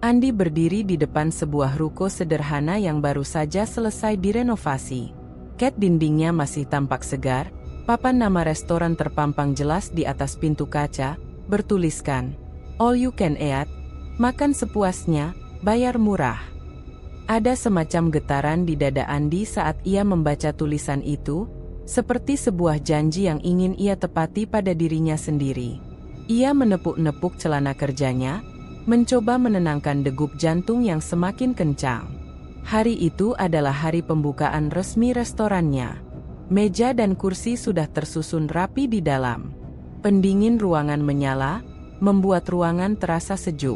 Andi berdiri di depan sebuah ruko sederhana yang baru saja selesai direnovasi. Cat dindingnya masih tampak segar, papan nama restoran terpampang jelas di atas pintu kaca, bertuliskan, "All you can eat, makan sepuasnya, bayar murah." Ada semacam getaran di dada Andi saat ia membaca tulisan itu, seperti sebuah janji yang ingin ia tepati pada dirinya sendiri. Ia menepuk-nepuk celana kerjanya, mencoba menenangkan degup jantung yang semakin kencang. Hari itu adalah hari pembukaan resmi restorannya. Meja dan kursi sudah tersusun rapi di dalam. Pendingin ruangan menyala, membuat ruangan terasa sejuk.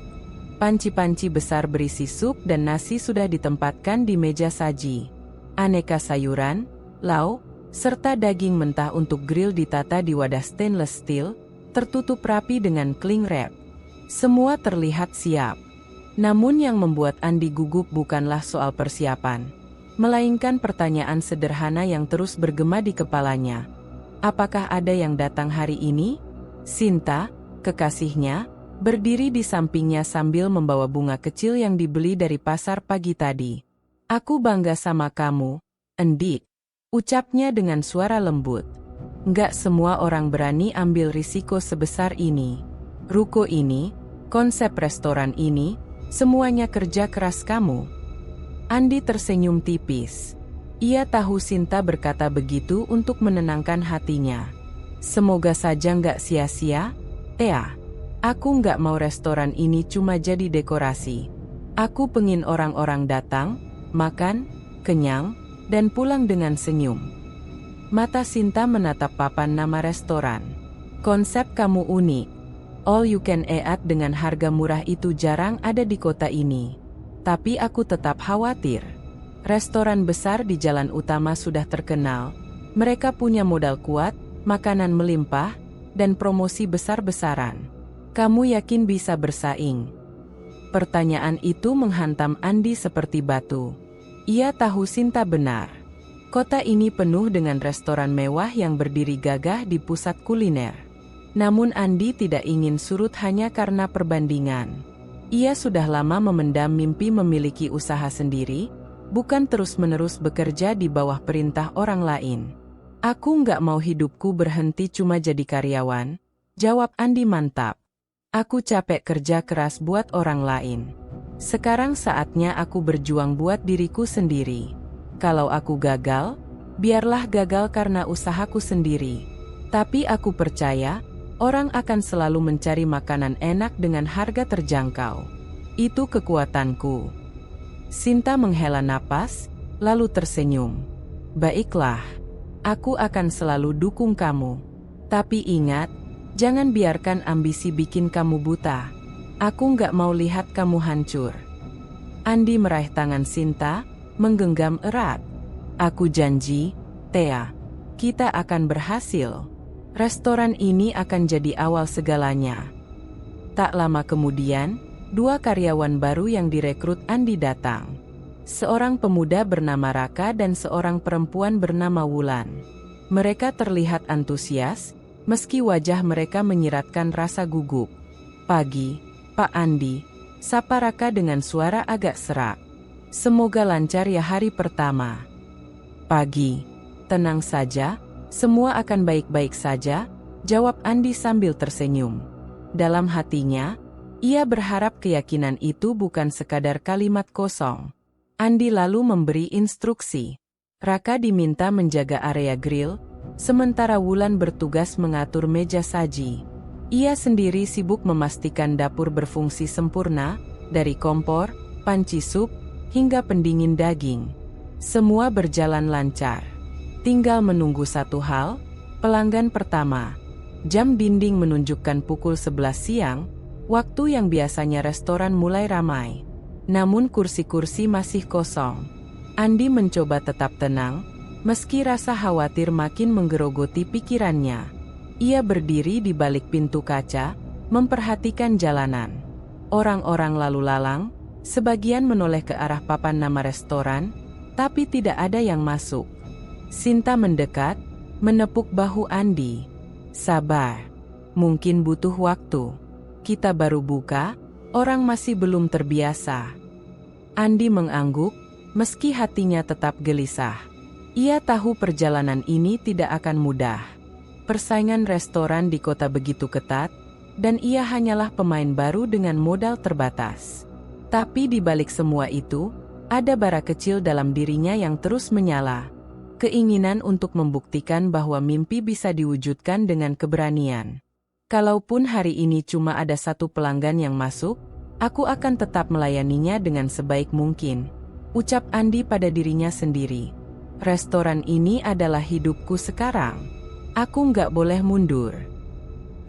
Panci-panci besar berisi sup dan nasi sudah ditempatkan di meja saji. Aneka sayuran, lauk, serta daging mentah untuk grill ditata di wadah stainless steel, tertutup rapi dengan cling wrap. Semua terlihat siap. Namun yang membuat Andi gugup bukanlah soal persiapan, melainkan pertanyaan sederhana yang terus bergema di kepalanya. Apakah ada yang datang hari ini? Sinta, kekasihnya, berdiri di sampingnya sambil membawa bunga kecil yang dibeli dari pasar pagi tadi. "Aku bangga sama kamu, Andik," ucapnya dengan suara lembut. "Nggak semua orang berani ambil risiko sebesar ini. Ruko ini, konsep restoran ini, semuanya kerja keras kamu." Andi tersenyum tipis. Ia tahu Sinta berkata begitu untuk menenangkan hatinya. "Semoga saja nggak sia-sia, Thea. Aku nggak mau restoran ini cuma jadi dekorasi. Aku pengin orang-orang datang, makan, kenyang, dan pulang dengan senyum." Mata Sinta menatap papan nama restoran. "Konsep kamu unik. All you can eat dengan harga murah itu jarang ada di kota ini. Tapi aku tetap khawatir. Restoran besar di jalan utama sudah terkenal. Mereka punya modal kuat, makanan melimpah, dan promosi besar-besaran. Kamu yakin bisa bersaing?" Pertanyaan itu menghantam Andi seperti batu. Ia tahu Sinta benar. Kota ini penuh dengan restoran mewah yang berdiri gagah di pusat kuliner. Namun Andi tidak ingin surut hanya karena perbandingan. Ia sudah lama memendam mimpi memiliki usaha sendiri, bukan terus-menerus bekerja di bawah perintah orang lain. "Aku nggak mau hidupku berhenti cuma jadi karyawan," jawab Andi mantap. "Aku capek kerja keras buat orang lain. Sekarang saatnya aku berjuang buat diriku sendiri. Kalau aku gagal, biarlah gagal karena usahaku sendiri. Tapi aku percaya, orang akan selalu mencari makanan enak dengan harga terjangkau. Itu kekuatanku." Sinta menghela napas, lalu tersenyum. "Baiklah, aku akan selalu dukung kamu. Tapi ingat, jangan biarkan ambisi bikin kamu buta. Aku nggak mau lihat kamu hancur." Andi meraih tangan Sinta, menggenggam erat. "Aku janji, Thea, kita akan berhasil. Restoran ini akan jadi awal segalanya." Tak lama kemudian, 2 karyawan baru yang direkrut Andi datang. Seorang pemuda bernama Raka dan seorang perempuan bernama Wulan. Mereka terlihat antusias, meski wajah mereka menyiratkan rasa gugup. "Pagi, Pak Andi," sapa Raka dengan suara agak serak. "Semoga lancar ya hari pertama." "Pagi, tenang saja, semua akan baik-baik saja," jawab Andi sambil tersenyum. Dalam hatinya, ia berharap keyakinan itu bukan sekadar kalimat kosong. Andi lalu memberi instruksi. Raka diminta menjaga area grill, sementara Wulan bertugas mengatur meja saji. Ia sendiri sibuk memastikan dapur berfungsi sempurna, dari kompor, panci sup, hingga pendingin daging. Semua berjalan lancar. Tinggal menunggu satu hal, pelanggan pertama. Jam dinding menunjukkan pukul 11 siang, waktu yang biasanya restoran mulai ramai. Namun kursi-kursi masih kosong. Andi mencoba tetap tenang, meski rasa khawatir makin menggerogoti pikirannya. Ia berdiri di balik pintu kaca, memperhatikan jalanan. Orang-orang lalu lalang, sebagian menoleh ke arah papan nama restoran, tapi tidak ada yang masuk. Sinta mendekat, menepuk bahu Andi. "Sabar, mungkin butuh waktu. Kita baru buka, Orang masih belum terbiasa. Andi mengangguk, meski hatinya tetap gelisah. Ia tahu perjalanan ini tidak akan mudah. Persaingan restoran di kota begitu ketat, dan ia hanyalah pemain baru dengan modal terbatas. Tapi di balik semua itu, ada bara kecil dalam dirinya yang terus menyala. Keinginan untuk membuktikan bahwa mimpi bisa diwujudkan dengan keberanian. Kalaupun hari ini cuma ada satu pelanggan yang masuk, aku akan tetap melayaninya dengan sebaik mungkin, ucap Andi pada dirinya sendiri. Restoran ini adalah hidupku sekarang. Aku nggak boleh mundur.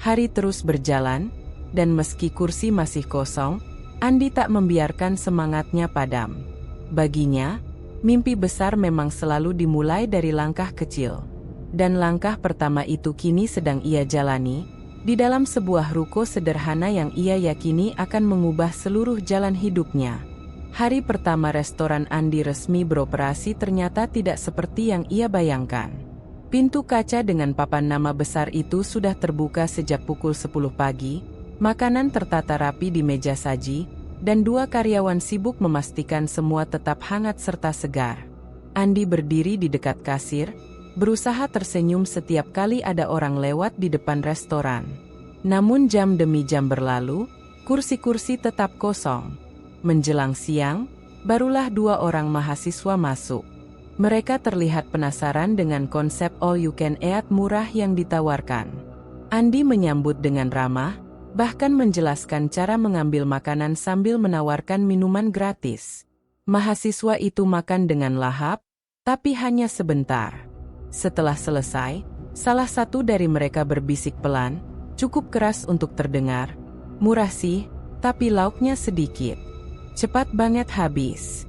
Hari terus berjalan, dan meski kursi masih kosong, Andi tak membiarkan semangatnya padam. Baginya, mimpi besar memang selalu dimulai dari langkah kecil. Dan langkah pertama itu kini sedang ia jalani, di dalam sebuah ruko sederhana yang ia yakini akan mengubah seluruh jalan hidupnya. Hari pertama restoran Andi resmi beroperasi ternyata tidak seperti yang ia bayangkan. Pintu kaca dengan papan nama besar itu sudah terbuka sejak pukul 10 pagi, makanan tertata rapi di meja saji, dan 2 karyawan sibuk memastikan semua tetap hangat serta segar. Andi berdiri di dekat kasir, berusaha tersenyum setiap kali ada orang lewat di depan restoran. Namun jam demi jam berlalu, kursi-kursi tetap kosong. Menjelang siang, barulah 2 orang mahasiswa masuk. Mereka terlihat penasaran dengan konsep all you can eat murah yang ditawarkan. Andi menyambut dengan ramah, bahkan menjelaskan cara mengambil makanan sambil menawarkan minuman gratis. Mahasiswa itu makan dengan lahap, tapi hanya sebentar. Setelah selesai, salah satu dari mereka berbisik pelan, cukup keras untuk terdengar, "Murah sih, tapi lauknya sedikit. Cepat banget habis."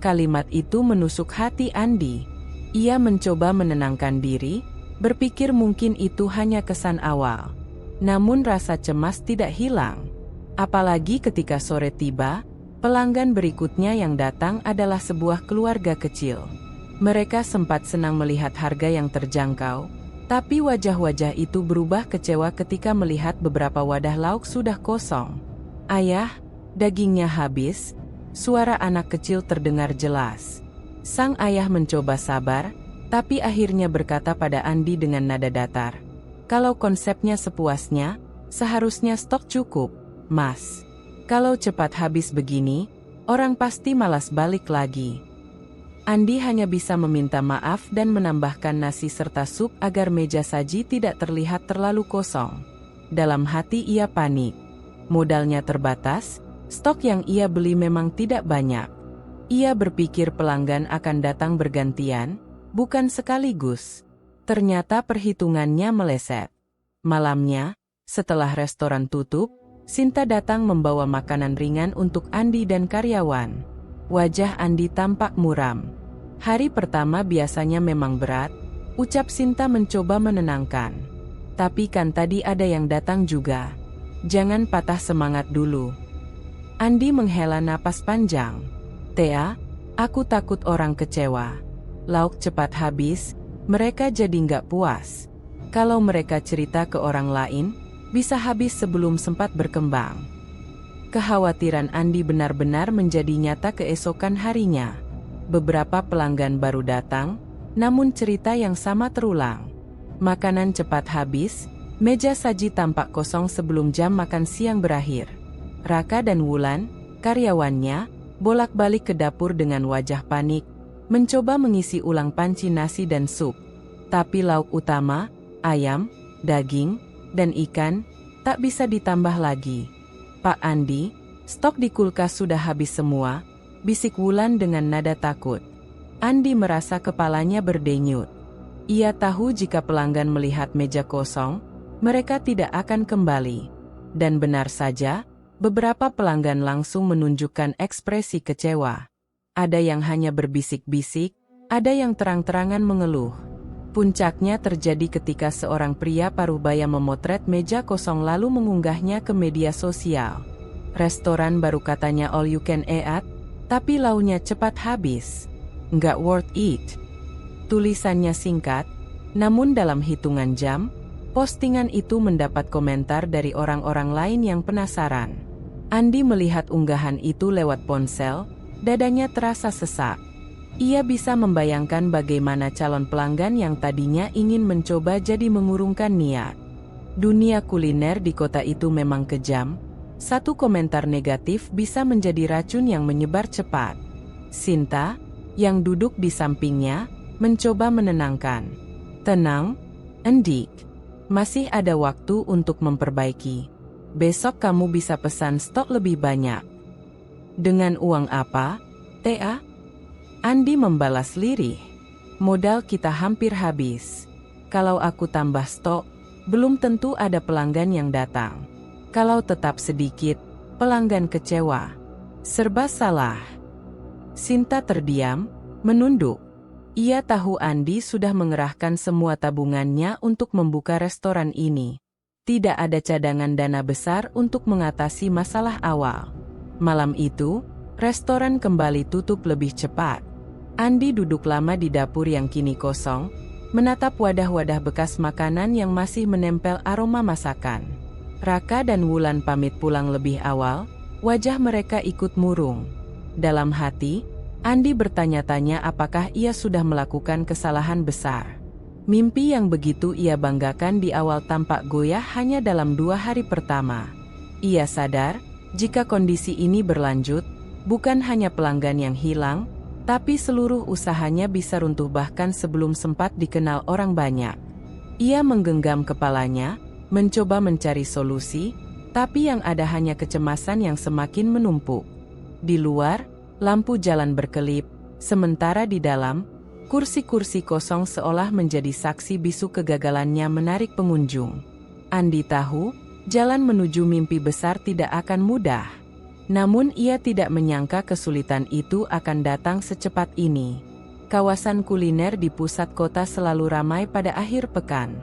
Kalimat itu menusuk hati Andi. Ia mencoba menenangkan diri, berpikir mungkin itu hanya kesan awal. Namun rasa cemas tidak hilang. Apalagi ketika sore tiba, pelanggan berikutnya yang datang adalah sebuah keluarga kecil. Mereka sempat senang melihat harga yang terjangkau, tapi wajah-wajah itu berubah kecewa ketika melihat beberapa wadah lauk sudah kosong. "Ayah, dagingnya habis," suara anak kecil terdengar jelas. Sang ayah mencoba sabar, tapi akhirnya berkata pada Andi dengan nada datar, "Kalau konsepnya sepuasnya, seharusnya stok cukup, Mas. Kalau cepat habis begini, orang pasti malas balik lagi." Andi hanya bisa meminta maaf dan menambahkan nasi serta sup agar meja saji tidak terlihat terlalu kosong. Dalam hati ia panik. Modalnya terbatas, stok yang ia beli memang tidak banyak. Ia berpikir pelanggan akan datang bergantian, bukan sekaligus. Ternyata perhitungannya meleset. Malamnya, setelah restoran tutup, Sinta datang membawa makanan ringan untuk Andi dan karyawan. Wajah Andi tampak muram. "Hari pertama biasanya memang berat," ucap Sinta mencoba menenangkan. "Tapi kan tadi ada yang datang juga. Jangan patah semangat dulu." Andi menghela napas panjang. "Thea, aku takut orang kecewa. Lauk cepat habis, mereka jadi nggak puas. Kalau mereka cerita ke orang lain, bisa habis sebelum sempat berkembang." Kekhawatiran Andi benar-benar menjadi nyata keesokan harinya. Beberapa pelanggan baru datang, namun cerita yang sama terulang. Makanan cepat habis, meja saji tampak kosong sebelum jam makan siang berakhir. Raka dan Wulan, karyawannya, bolak-balik ke dapur dengan wajah panik, mencoba mengisi ulang panci nasi dan sup. Tapi lauk utama, ayam, daging, dan ikan, tak bisa ditambah lagi. "Pak Andi, stok di kulkas sudah habis semua," bisik Wulan dengan nada takut. Andi merasa kepalanya berdenyut. Ia tahu jika pelanggan melihat meja kosong, mereka tidak akan kembali. Dan benar saja, beberapa pelanggan langsung menunjukkan ekspresi kecewa. Ada yang hanya berbisik-bisik, ada yang terang-terangan mengeluh. Puncaknya terjadi ketika seorang pria parubaya memotret meja kosong lalu mengunggahnya ke media sosial. "Restoran baru katanya all you can eat, tapi launya cepat habis. Nggak worth it." Tulisannya singkat, namun dalam hitungan jam, postingan itu mendapat komentar dari orang-orang lain yang penasaran. Andi melihat unggahan itu lewat ponsel, dadanya terasa sesak. Ia bisa membayangkan bagaimana calon pelanggan yang tadinya ingin mencoba jadi mengurungkan niat. Dunia kuliner di kota itu memang kejam. Satu komentar negatif bisa menjadi racun yang menyebar cepat. Sinta, yang duduk di sampingnya, mencoba menenangkan. Tenang, Andik. Masih ada waktu untuk memperbaiki. Besok kamu bisa pesan stok lebih banyak. Dengan uang apa, Tea? Andi membalas lirih. Modal kita hampir habis. Kalau aku tambah stok, belum tentu ada pelanggan yang datang. Kalau tetap sedikit, pelanggan kecewa. Serba salah. Sinta terdiam, menunduk. Ia tahu Andi sudah mengerahkan semua tabungannya untuk membuka restoran ini. Tidak ada cadangan dana besar untuk mengatasi masalah awal. Malam itu, restoran kembali tutup lebih cepat. Andi duduk lama di dapur yang kini kosong, menatap wadah-wadah bekas makanan yang masih menempel aroma masakan. Raka dan Wulan pamit pulang lebih awal, wajah mereka ikut murung. Dalam hati, Andi bertanya-tanya apakah ia sudah melakukan kesalahan besar. Mimpi yang begitu ia banggakan di awal tampak goyah hanya dalam 2 hari pertama. Ia sadar, jika kondisi ini berlanjut, bukan hanya pelanggan yang hilang, tapi seluruh usahanya bisa runtuh bahkan sebelum sempat dikenal orang banyak. Ia menggenggam kepalanya, mencoba mencari solusi, tapi yang ada hanya kecemasan yang semakin menumpuk. Di luar, lampu jalan berkelip, sementara di dalam, kursi-kursi kosong seolah menjadi saksi bisu kegagalannya menarik pengunjung. Andi tahu, jalan menuju mimpi besar tidak akan mudah. Namun ia tidak menyangka kesulitan itu akan datang secepat ini. Kawasan kuliner di pusat kota selalu ramai pada akhir pekan.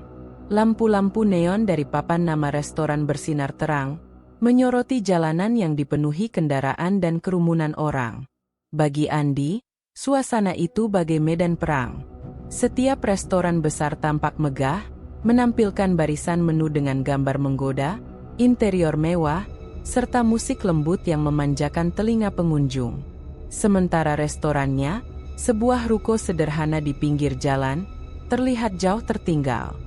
Lampu-lampu neon dari papan nama restoran bersinar terang, menyoroti jalanan yang dipenuhi kendaraan dan kerumunan orang. Bagi Andi, suasana itu bagai medan perang. Setiap restoran besar tampak megah, menampilkan barisan menu dengan gambar menggoda, interior mewah, serta musik lembut yang memanjakan telinga pengunjung. Sementara restorannya, sebuah ruko sederhana di pinggir jalan, terlihat jauh tertinggal.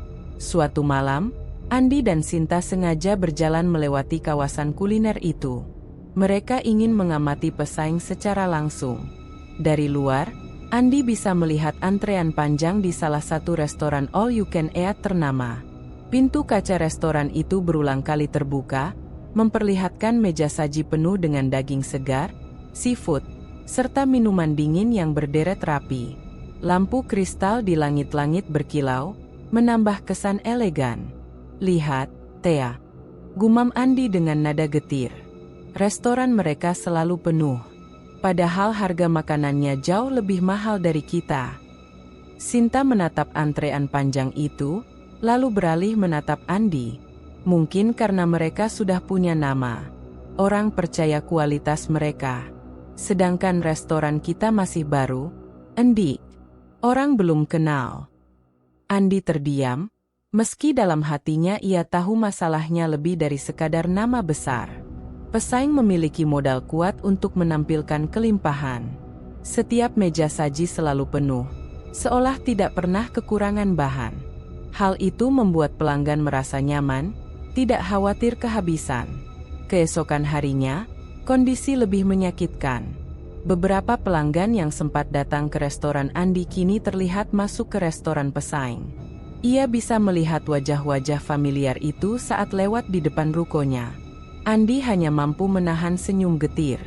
Suatu malam, Andi dan Sinta sengaja berjalan melewati kawasan kuliner itu. Mereka ingin mengamati pesaing secara langsung. Dari luar, Andi bisa melihat antrean panjang di salah satu restoran all you can eat ternama. Pintu kaca restoran itu berulang kali terbuka, memperlihatkan meja saji penuh dengan daging segar, seafood, serta minuman dingin yang berderet rapi. Lampu kristal di langit-langit berkilau, menambah kesan elegan. Lihat, Tea. Gumam Andi dengan nada getir. Restoran mereka selalu penuh. Padahal harga makanannya jauh lebih mahal dari kita. Sinta menatap antrean panjang itu, lalu beralih menatap Andi. Mungkin karena mereka sudah punya nama. Orang percaya kualitas mereka. Sedangkan restoran kita masih baru, Andi. Orang belum kenal. Andi terdiam, meski dalam hatinya ia tahu masalahnya lebih dari sekadar nama besar. Pesaing memiliki modal kuat untuk menampilkan kelimpahan. Setiap meja saji selalu penuh, seolah tidak pernah kekurangan bahan. Hal itu membuat pelanggan merasa nyaman, tidak khawatir kehabisan. Keesokan harinya, kondisi lebih menyakitkan. Beberapa pelanggan yang sempat datang ke restoran Andi kini terlihat masuk ke restoran pesaing. Ia bisa melihat wajah-wajah familiar itu saat lewat di depan rukonya. Andi hanya mampu menahan senyum getir.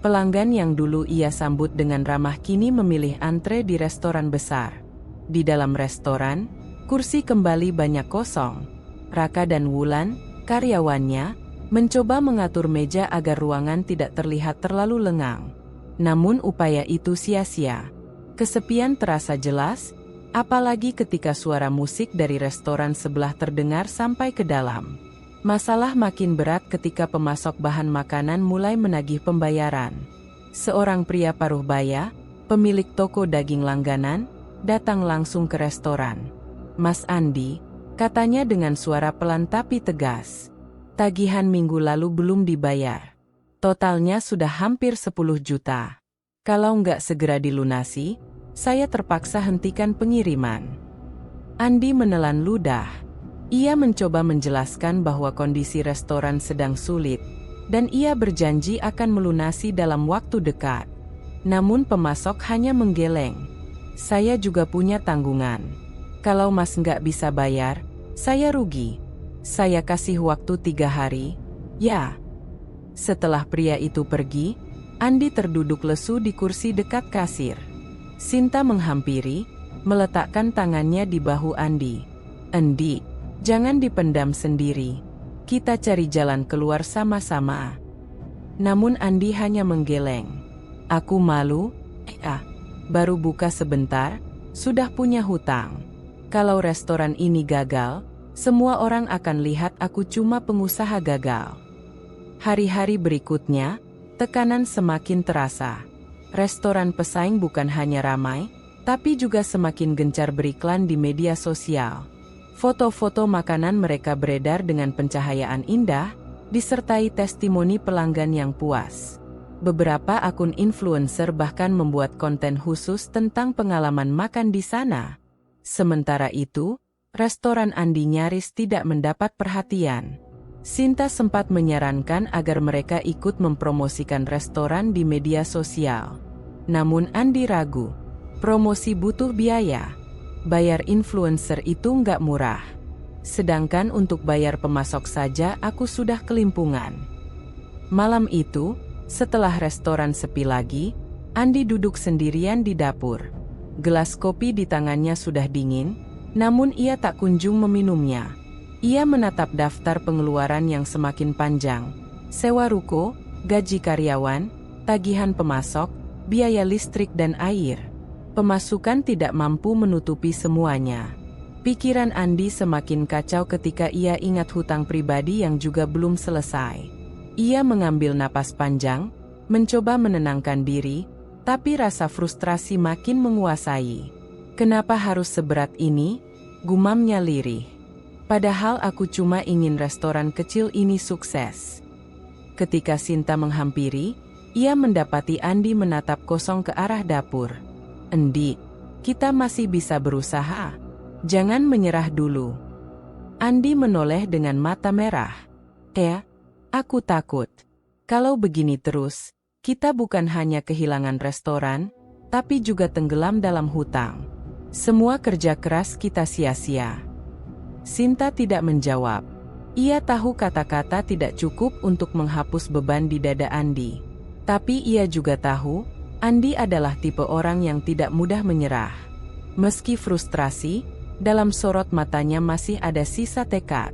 Pelanggan yang dulu ia sambut dengan ramah kini memilih antre di restoran besar. Di dalam restoran, kursi kembali banyak kosong. Raka dan Wulan, karyawannya, mencoba mengatur meja agar ruangan tidak terlihat terlalu lengang. Namun upaya itu sia-sia. Kesepian terasa jelas, apalagi ketika suara musik dari restoran sebelah terdengar sampai ke dalam. Masalah makin berat ketika pemasok bahan makanan mulai menagih pembayaran. Seorang pria paruh baya, pemilik toko daging langganan, datang langsung ke restoran. "Mas Andi," katanya dengan suara pelan tapi tegas. "Tagihan minggu lalu belum dibayar. Totalnya sudah hampir 10 juta. Kalau nggak segera dilunasi, saya terpaksa hentikan pengiriman. Andi menelan ludah. Ia mencoba menjelaskan bahwa kondisi restoran sedang sulit, dan ia berjanji akan melunasi dalam waktu dekat. Namun pemasok hanya menggeleng. Saya juga punya tanggungan. Kalau Mas nggak bisa bayar, saya rugi. Saya kasih waktu 3 hari, ya. Setelah pria itu pergi, Andi terduduk lesu di kursi dekat kasir. Sinta menghampiri, meletakkan tangannya di bahu Andi. "Andi, jangan dipendam sendiri. Kita cari jalan keluar sama-sama." Namun Andi hanya menggeleng. "Aku malu, baru buka sebentar, sudah punya hutang. Kalau restoran ini gagal, semua orang akan lihat aku cuma pengusaha gagal." Hari-hari berikutnya, tekanan semakin terasa. Restoran pesaing bukan hanya ramai, tapi juga semakin gencar beriklan di media sosial. Foto-foto makanan mereka beredar dengan pencahayaan indah, disertai testimoni pelanggan yang puas. Beberapa akun influencer bahkan membuat konten khusus tentang pengalaman makan di sana. Sementara itu, restoran Andi nyaris tidak mendapat perhatian. Sinta sempat menyarankan agar mereka ikut mempromosikan restoran di media sosial. Namun Andi ragu. Promosi butuh biaya. Bayar influencer itu nggak murah. Sedangkan untuk bayar pemasok saja aku sudah kelimpungan. Malam itu, setelah restoran sepi lagi, Andi duduk sendirian di dapur. Gelas kopi di tangannya sudah dingin, namun ia tak kunjung meminumnya. Ia menatap daftar pengeluaran yang semakin panjang. Sewa ruko, gaji karyawan, tagihan pemasok, biaya listrik dan air. Pemasukan tidak mampu menutupi semuanya. Pikiran Andi semakin kacau ketika ia ingat hutang pribadi yang juga belum selesai. Ia mengambil napas panjang, mencoba menenangkan diri, tapi rasa frustrasi makin menguasai. "Kenapa harus seberat ini?" gumamnya lirih. "Padahal aku cuma ingin restoran kecil ini sukses." Ketika Sinta menghampiri, ia mendapati Andi menatap kosong ke arah dapur. "Andi, kita masih bisa berusaha. Jangan menyerah dulu." Andi menoleh dengan mata merah. Aku takut. Kalau begini terus, kita bukan hanya kehilangan restoran, tapi juga tenggelam dalam hutang. Semua kerja keras kita sia-sia." Sinta tidak menjawab. Ia tahu kata-kata tidak cukup untuk menghapus beban di dada Andi. Tapi ia juga tahu, Andi adalah tipe orang yang tidak mudah menyerah. Meski frustrasi, dalam sorot matanya masih ada sisa tekad.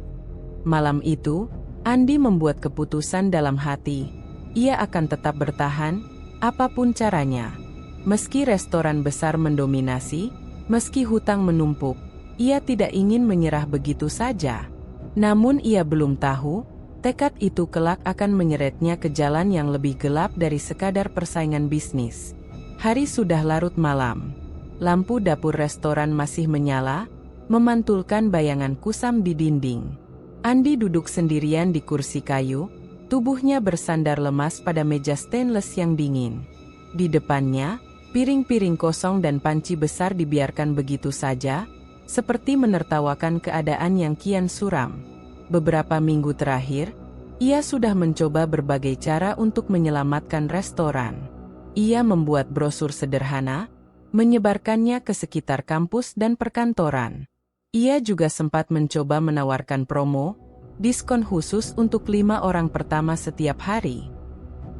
Malam itu, Andi membuat keputusan dalam hati. Ia akan tetap bertahan, apapun caranya. Meski restoran besar mendominasi, meski hutang menumpuk, ia tidak ingin menyerah begitu saja. Namun ia belum tahu, tekad itu kelak akan menyeretnya ke jalan yang lebih gelap dari sekadar persaingan bisnis. Hari sudah larut malam. Lampu dapur restoran masih menyala, memantulkan bayangan kusam di dinding. Andi duduk sendirian di kursi kayu, tubuhnya bersandar lemas pada meja stainless yang dingin. Di depannya, piring-piring kosong dan panci besar dibiarkan begitu saja, seperti menertawakan keadaan yang kian suram. Beberapa minggu terakhir, ia sudah mencoba berbagai cara untuk menyelamatkan restoran. Ia membuat brosur sederhana, menyebarkannya ke sekitar kampus dan perkantoran. Ia juga sempat mencoba menawarkan promo, diskon khusus untuk 5 orang pertama setiap hari.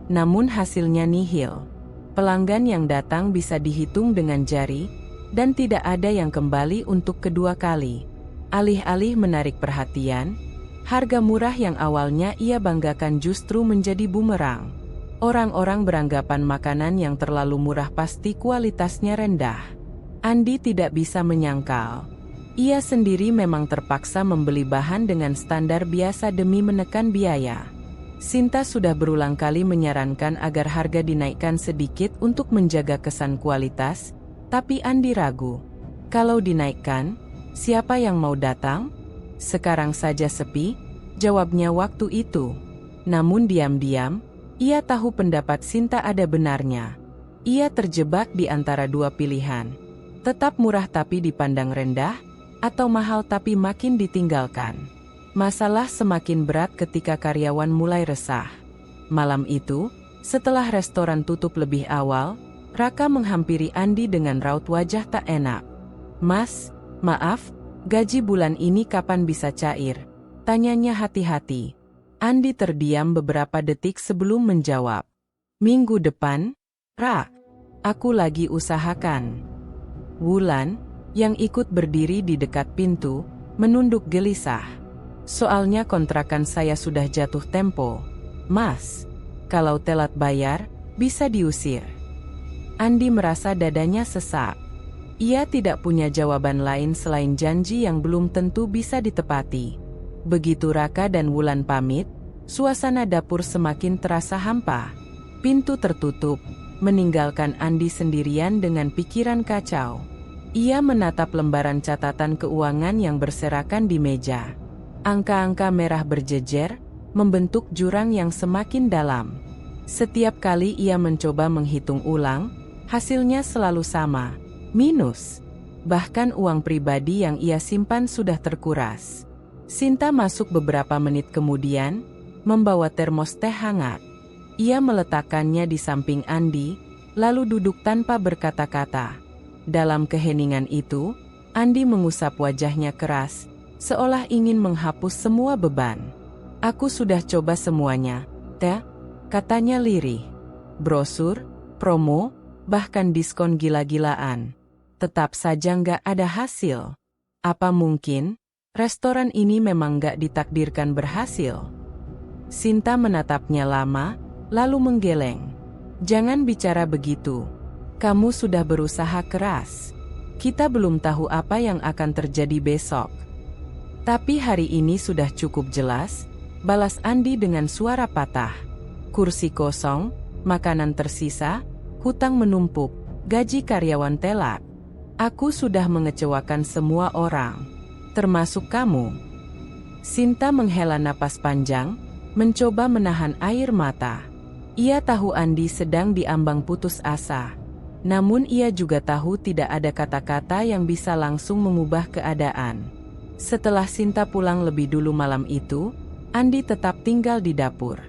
Namun hasilnya nihil. Pelanggan yang datang bisa dihitung dengan jari, dan tidak ada yang kembali untuk kedua kali. Alih-alih menarik perhatian, harga murah yang awalnya ia banggakan justru menjadi bumerang. Orang-orang beranggapan makanan yang terlalu murah pasti kualitasnya rendah. Andi tidak bisa menyangkal. Ia sendiri memang terpaksa membeli bahan dengan standar biasa demi menekan biaya. Sinta sudah berulang kali menyarankan agar harga dinaikkan sedikit untuk menjaga kesan kualitas, tapi Andi ragu. Kalau dinaikkan, siapa yang mau datang? Sekarang saja sepi, jawabnya waktu itu. Namun diam-diam, Ia tahu pendapat Sinta ada benarnya. Ia terjebak di antara dua pilihan. Tetap murah tapi dipandang rendah, atau mahal tapi makin ditinggalkan. Masalah semakin berat ketika karyawan mulai resah. Malam itu, setelah restoran tutup lebih awal, Raka menghampiri Andi dengan raut wajah tak enak. "Mas, maaf, gaji bulan ini kapan bisa cair?" tanyanya hati-hati. Andi terdiam beberapa detik sebelum menjawab. "Minggu depan, Ra. Aku lagi usahakan." Wulan, yang ikut berdiri di dekat pintu, menunduk gelisah. "Soalnya kontrakan saya sudah jatuh tempo, Mas. Kalau telat bayar, bisa diusir." Andi merasa dadanya sesak. Ia tidak punya jawaban lain selain janji yang belum tentu bisa ditepati. Begitu Raka dan Wulan pamit, suasana dapur semakin terasa hampa. Pintu tertutup, meninggalkan Andi sendirian dengan pikiran kacau. Ia menatap lembaran catatan keuangan yang berserakan di meja. Angka-angka merah berjejer, membentuk jurang yang semakin dalam. Setiap kali ia mencoba menghitung ulang, hasilnya selalu sama, minus. Bahkan uang pribadi yang ia simpan sudah terkuras. Sinta masuk beberapa menit kemudian, membawa termos teh hangat. Ia meletakkannya di samping Andi, lalu duduk tanpa berkata-kata. Dalam keheningan itu, Andi mengusap wajahnya keras, seolah ingin menghapus semua beban. "Aku sudah coba semuanya, Teh," katanya lirih. "Brosur, promo, bahkan diskon gila-gilaan. Tetap saja nggak ada hasil. Apa mungkin restoran ini memang nggak ditakdirkan berhasil?" Sinta menatapnya lama, lalu menggeleng. "Jangan bicara begitu. Kamu sudah berusaha keras. Kita belum tahu apa yang akan terjadi besok." "Tapi hari ini sudah cukup jelas," balas Andi dengan suara patah. "Kursi kosong, makanan tersisa, hutang menumpuk, gaji karyawan telat. Aku sudah mengecewakan semua orang, termasuk kamu." Sinta menghela napas panjang, mencoba menahan air mata. Ia tahu Andi sedang diambang putus asa. Namun ia juga tahu tidak ada kata-kata yang bisa langsung mengubah keadaan. Setelah Sinta pulang lebih dulu malam itu, Andi tetap tinggal di dapur.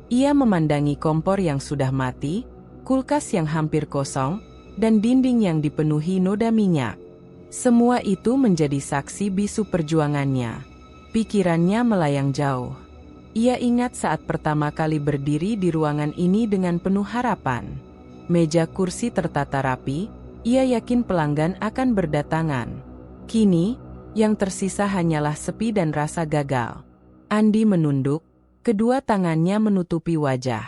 Ia memandangi kompor yang sudah mati, kulkas yang hampir kosong, dan dinding yang dipenuhi noda minyak. Semua itu menjadi saksi bisu perjuangannya. Pikirannya melayang jauh. Ia ingat saat pertama kali berdiri di ruangan ini dengan penuh harapan. Meja kursi tertata rapi, ia yakin pelanggan akan berdatangan. Kini, yang tersisa hanyalah sepi dan rasa gagal. Andi menunduk, kedua tangannya menutupi wajah.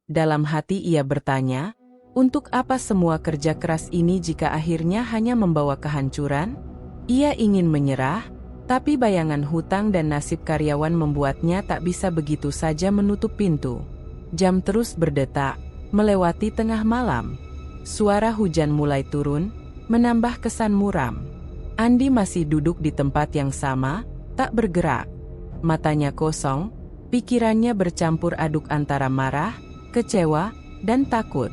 Dalam hati ia bertanya, untuk apa semua kerja keras ini jika akhirnya hanya membawa kehancuran? Ia ingin menyerah, tapi bayangan hutang dan nasib karyawan membuatnya tak bisa begitu saja menutup pintu. Jam terus berdetak, melewati tengah malam. Suara hujan mulai turun, menambah kesan muram. Andi masih duduk di tempat yang sama, tak bergerak. Matanya kosong, pikirannya bercampur aduk antara marah, kecewa, dan takut.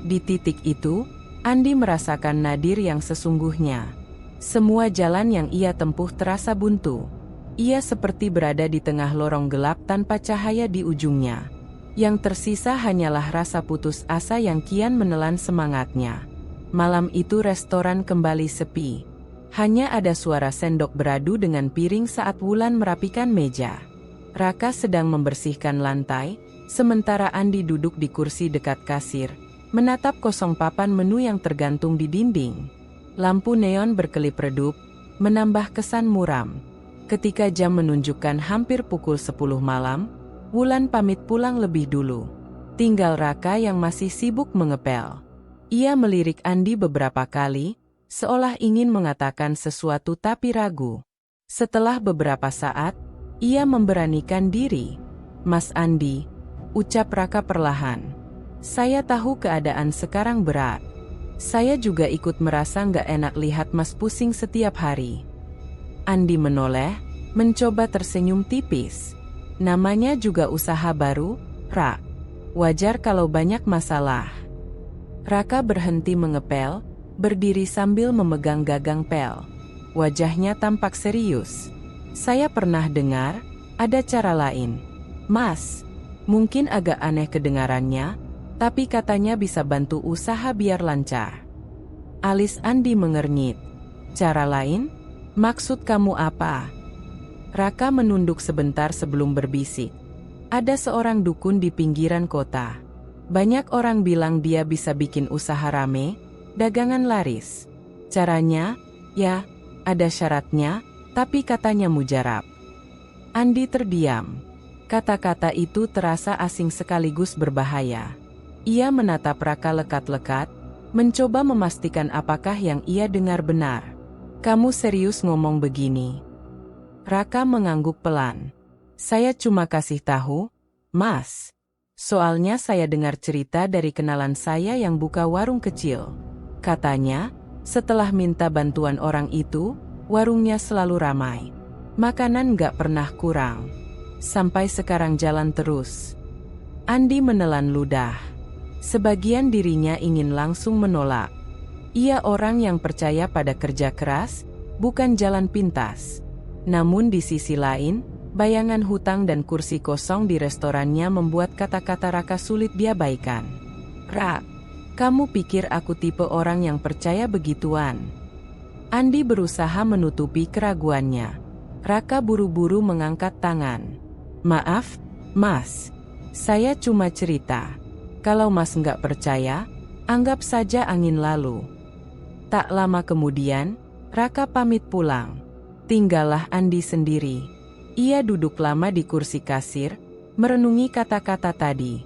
Di titik itu, Andi merasakan nadir yang sesungguhnya. Semua jalan yang ia tempuh terasa buntu. Ia seperti berada di tengah lorong gelap tanpa cahaya di ujungnya. Yang tersisa hanyalah rasa putus asa yang kian menelan semangatnya. Malam itu restoran kembali sepi. Hanya ada suara sendok beradu dengan piring saat Wulan merapikan meja. Raka sedang membersihkan lantai, sementara Andi duduk di kursi dekat kasir, menatap kosong papan menu yang tergantung di dinding. Lampu neon berkelip redup, menambah kesan muram. Ketika jam menunjukkan hampir pukul 10 malam, Wulan pamit pulang lebih dulu. Tinggal Raka yang masih sibuk mengepel. Ia melirik Andi beberapa kali, seolah ingin mengatakan sesuatu tapi ragu. Setelah beberapa saat, ia memberanikan diri. "Mas Andi," ucap Raka perlahan. "Saya tahu keadaan sekarang berat. Saya juga ikut merasa nggak enak lihat Mas pusing setiap hari." Andi menoleh, mencoba tersenyum tipis. Namanya juga usaha baru, Ra. Wajar kalau banyak masalah. Raka berhenti mengepel, berdiri sambil memegang gagang pel. Wajahnya tampak serius. Saya pernah dengar, ada cara lain. Mas, mungkin agak aneh kedengarannya, tapi katanya bisa bantu usaha biar lancar. Alis Andi mengernyit. Cara lain? Maksud kamu apa? Raka menunduk sebentar sebelum berbisik. Ada seorang dukun di pinggiran kota. Banyak orang bilang dia bisa bikin usaha rame, dagangan laris. Caranya, ya, ada syaratnya, tapi katanya mujarab. Andi terdiam. Kata-kata itu terasa asing sekaligus berbahaya. Ia menatap Raka lekat-lekat, mencoba memastikan apakah yang ia dengar benar. Kamu serius ngomong begini? Raka mengangguk pelan. Saya cuma kasih tahu, Mas. Soalnya saya dengar cerita dari kenalan saya yang buka warung kecil. Katanya, setelah minta bantuan orang itu, warungnya selalu ramai. Makanan gak pernah kurang. Sampai sekarang jalan terus. Andi menelan ludah. Sebagian dirinya ingin langsung menolak. Ia orang yang percaya pada kerja keras, bukan jalan pintas. Namun di sisi lain, bayangan hutang dan kursi kosong di restorannya membuat kata-kata Raka sulit diabaikan. Rak, kamu pikir aku tipe orang yang percaya begituan? Andi berusaha menutupi keraguannya. Raka buru-buru mengangkat tangan. Maaf, Mas. Saya cuma cerita. Kalau Mas nggak percaya, anggap saja angin lalu. Tak lama kemudian, Raka pamit pulang. Tinggallah Andi sendiri. Ia duduk lama di kursi kasir, merenungi kata-kata tadi.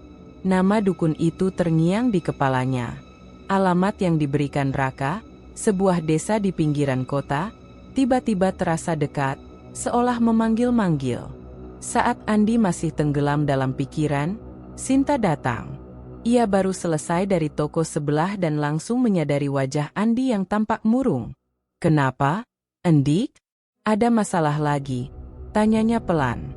Nama dukun itu terngiang di kepalanya. Alamat yang diberikan Raka, sebuah desa di pinggiran kota, tiba-tiba terasa dekat, seolah memanggil-manggil. Saat Andi masih tenggelam dalam pikiran, Sinta datang. Ia baru selesai dari toko sebelah dan langsung menyadari wajah Andi yang tampak murung. Kenapa, Endik? Ada masalah lagi? Tanyanya pelan.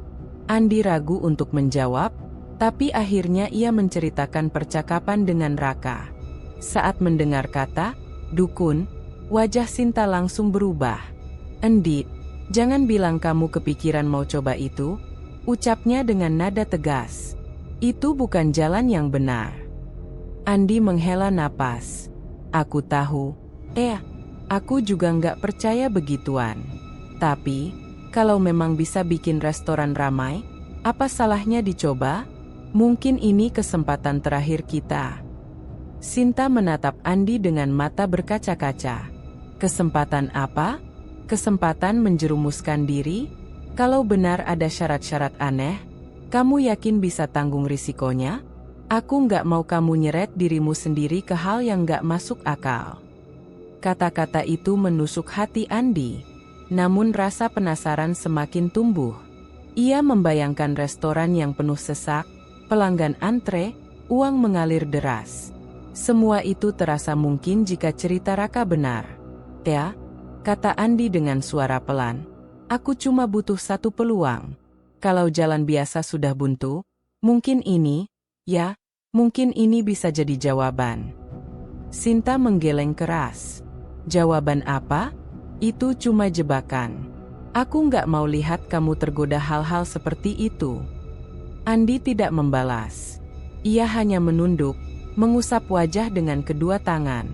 Andi ragu untuk menjawab, tapi akhirnya ia menceritakan percakapan dengan Raka. Saat mendengar kata, dukun, wajah Sinta langsung berubah. Endik, jangan bilang kamu kepikiran mau coba itu, ucapnya dengan nada tegas. Itu bukan jalan yang benar. Andi menghela napas. Aku tahu. Aku juga nggak percaya begituan. Tapi, kalau memang bisa bikin restoran ramai, apa salahnya dicoba? Mungkin ini kesempatan terakhir kita. Sinta menatap Andi dengan mata berkaca-kaca. Kesempatan apa? Kesempatan menjerumuskan diri? Kalau benar ada syarat-syarat aneh, kamu yakin bisa tanggung risikonya? Aku nggak mau kamu nyeret dirimu sendiri ke hal yang nggak masuk akal. Kata-kata itu menusuk hati Andi. Namun rasa penasaran semakin tumbuh. Ia membayangkan restoran yang penuh sesak, pelanggan antre, uang mengalir deras. Semua itu terasa mungkin jika cerita Raka benar. Ya, kata Andi dengan suara pelan. Aku cuma butuh satu peluang. Kalau jalan biasa sudah buntu, mungkin ini bisa jadi jawaban. Sinta menggeleng keras. Jawaban apa? Itu cuma jebakan. Aku nggak mau lihat kamu tergoda hal-hal seperti itu. Andi tidak membalas. Ia hanya menunduk, mengusap wajah dengan kedua tangan.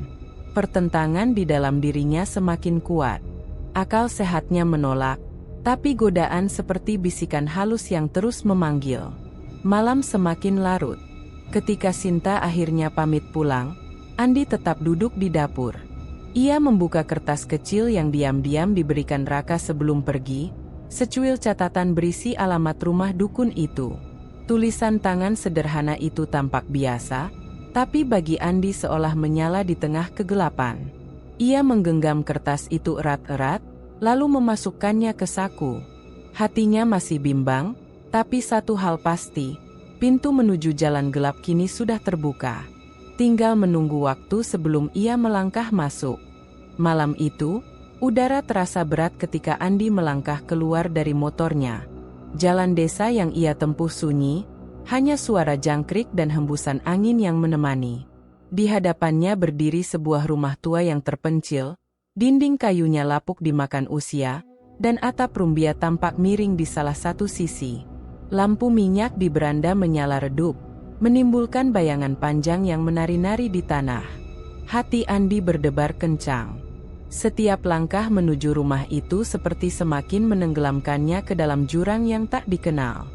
Pertentangan di dalam dirinya semakin kuat. Akal sehatnya menolak, tapi godaan seperti bisikan halus yang terus memanggil. Malam semakin larut. Ketika Sinta akhirnya pamit pulang, Andi tetap duduk di dapur. Ia membuka kertas kecil yang diam-diam diberikan Raka sebelum pergi, secuil catatan berisi alamat rumah dukun itu. Tulisan tangan sederhana itu tampak biasa, tapi bagi Andi seolah menyala di tengah kegelapan. Ia menggenggam kertas itu erat-erat, lalu memasukkannya ke saku. Hatinya masih bimbang, tapi satu hal pasti, pintu menuju jalan gelap kini sudah terbuka. Tinggal menunggu waktu sebelum ia melangkah masuk. Malam itu, udara terasa berat ketika Andi melangkah keluar dari motornya. Jalan desa yang ia tempuh sunyi, Hanya suara jangkrik dan hembusan angin yang menemani. Di hadapannya berdiri sebuah rumah tua yang terpencil, dinding kayunya lapuk dimakan usia, dan atap rumbia tampak miring di salah satu sisi. Lampu minyak di beranda menyala redup, menimbulkan bayangan panjang yang menari-nari di tanah. Hati Andi berdebar kencang. Setiap langkah menuju rumah itu seperti semakin menenggelamkannya ke dalam jurang yang tak dikenal.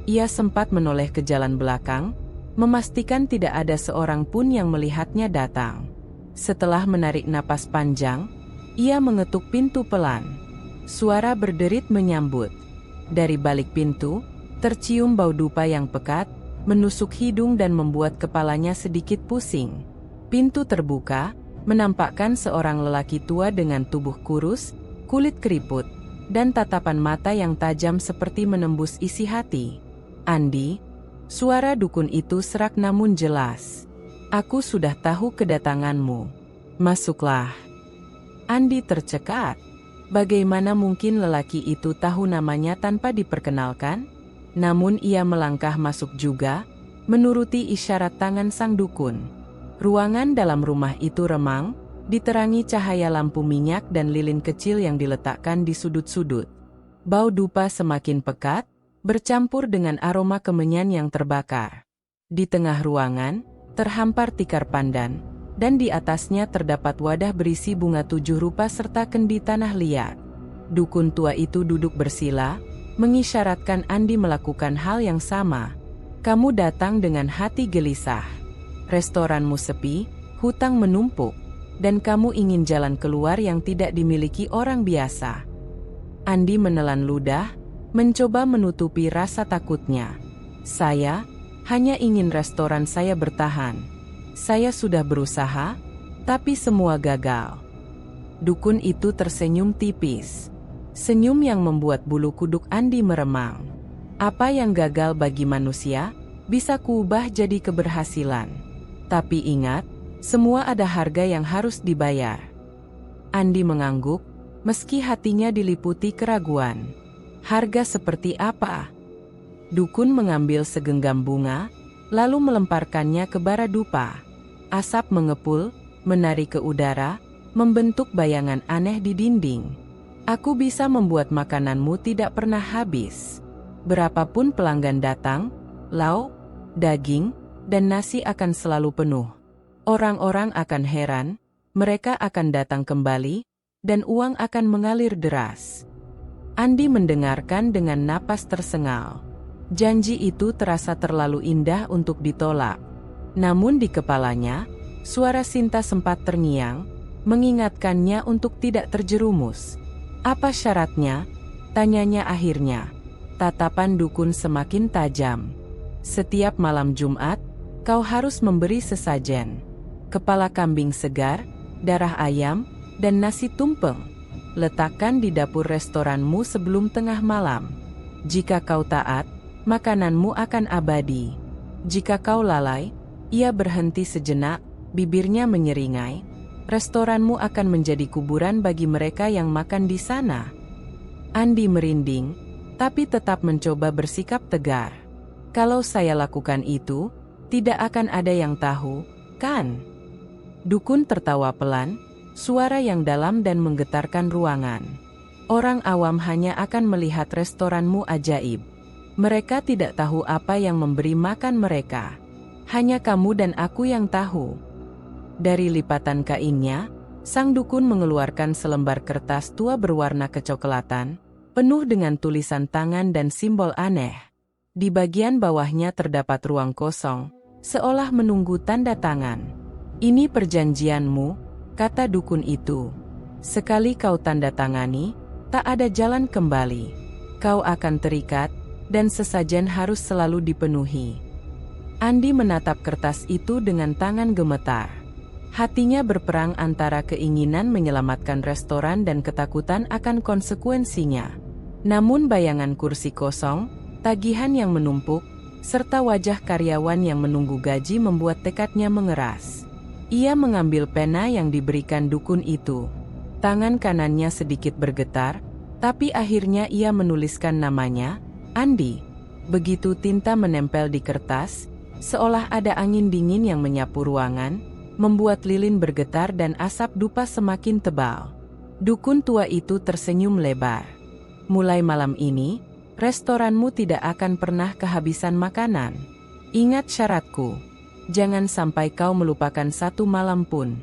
Ia sempat menoleh ke jalan belakang, memastikan tidak ada seorang pun yang melihatnya datang. Setelah menarik napas panjang, ia mengetuk pintu pelan. Suara berderit menyambut. Dari balik pintu, tercium bau dupa yang pekat, menusuk hidung dan membuat kepalanya sedikit pusing. Pintu terbuka, menampakkan seorang lelaki tua dengan tubuh kurus, kulit keriput, dan tatapan mata yang tajam seperti menembus isi hati. "Andi," suara dukun itu serak namun jelas. "Aku sudah tahu kedatanganmu. Masuklah." Andi tercekat. Bagaimana mungkin lelaki itu tahu namanya tanpa diperkenalkan? Namun ia melangkah masuk juga, menuruti isyarat tangan sang dukun. Ruangan dalam rumah itu remang, diterangi cahaya lampu minyak dan lilin kecil yang diletakkan di sudut-sudut. Bau dupa semakin pekat, bercampur dengan aroma kemenyan yang terbakar. Di tengah ruangan, terhampar tikar pandan, dan di atasnya terdapat wadah berisi bunga 7 rupa serta kendi tanah liat. Dukun tua itu duduk bersila, mengisyaratkan Andi melakukan hal yang sama. "Kamu datang dengan hati gelisah. Restoranmu sepi, hutang menumpuk, dan kamu ingin jalan keluar yang tidak dimiliki orang biasa." Andi menelan ludah, mencoba menutupi rasa takutnya. "Saya hanya ingin restoran saya bertahan. Saya sudah berusaha, tapi semua gagal." Dukun itu tersenyum tipis. Senyum yang membuat bulu kuduk Andi meremang. "Apa yang gagal bagi manusia, bisa kuubah jadi keberhasilan. Tapi ingat, semua ada harga yang harus dibayar." Andi mengangguk, meski hatinya diliputi keraguan. "Harga seperti apa?" Dukun mengambil segenggam bunga, lalu melemparkannya ke bara dupa. Asap mengepul, menari ke udara, membentuk bayangan aneh di dinding. "Aku bisa membuat makananmu tidak pernah habis. Berapapun pelanggan datang, lauk, daging, dan nasi akan selalu penuh. Orang-orang akan heran, mereka akan datang kembali, dan uang akan mengalir deras." Andi mendengarkan dengan napas tersengal. Janji itu terasa terlalu indah untuk ditolak. Namun di kepalanya, suara Sinta sempat terngiang, mengingatkannya untuk tidak terjerumus. "Apa syaratnya?" tanyanya akhirnya. Tatapan dukun semakin tajam. "Setiap malam Jumat, kau harus memberi sesajen. Kepala kambing segar, darah ayam, dan nasi tumpeng. Letakkan di dapur restoranmu sebelum tengah malam. Jika kau taat, makananmu akan abadi. Jika kau lalai," ia berhenti sejenak, bibirnya menyeringai, "restoranmu akan menjadi kuburan bagi mereka yang makan di sana." Andi merinding, tapi tetap mencoba bersikap tegar. "Kalau saya lakukan itu, tidak akan ada yang tahu, kan?" Dukun tertawa pelan, suara yang dalam dan menggetarkan ruangan. "Orang awam hanya akan melihat restoranmu ajaib. Mereka tidak tahu apa yang memberi makan mereka. Hanya kamu dan aku yang tahu." Dari lipatan kainnya, sang dukun mengeluarkan selembar kertas tua berwarna kecoklatan, penuh dengan tulisan tangan dan simbol aneh. Di bagian bawahnya terdapat ruang kosong, seolah menunggu tanda tangan. "Ini perjanjianmu," kata dukun itu. "Sekali kau tanda tangani, tak ada jalan kembali. Kau akan terikat, dan sesajen harus selalu dipenuhi." Andi menatap kertas itu dengan tangan gemetar. Hatinya berperang antara keinginan menyelamatkan restoran dan ketakutan akan konsekuensinya. Namun bayangan kursi kosong, tagihan yang menumpuk, serta wajah karyawan yang menunggu gaji membuat tekadnya mengeras. Ia mengambil pena yang diberikan dukun itu. Tangan kanannya sedikit bergetar, tapi akhirnya ia menuliskan namanya, Andi. Begitu tinta menempel di kertas, seolah ada angin dingin yang menyapu ruangan, membuat lilin bergetar dan asap dupa semakin tebal. Dukun tua itu tersenyum lebar. Mulai malam ini, restoranmu tidak akan pernah kehabisan makanan. Ingat syaratku. Jangan sampai kau melupakan satu malam pun.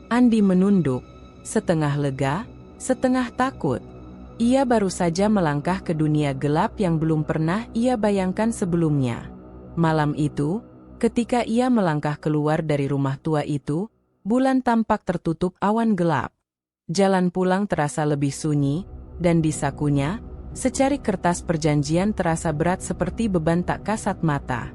Andi menunduk, setengah lega, setengah takut. Ia baru saja melangkah ke dunia gelap yang belum pernah ia bayangkan sebelumnya. Malam itu, ketika ia melangkah keluar dari rumah tua itu, bulan tampak tertutup awan gelap. Jalan pulang terasa lebih sunyi, dan di sakunya, secari kertas perjanjian terasa berat seperti beban tak kasat mata.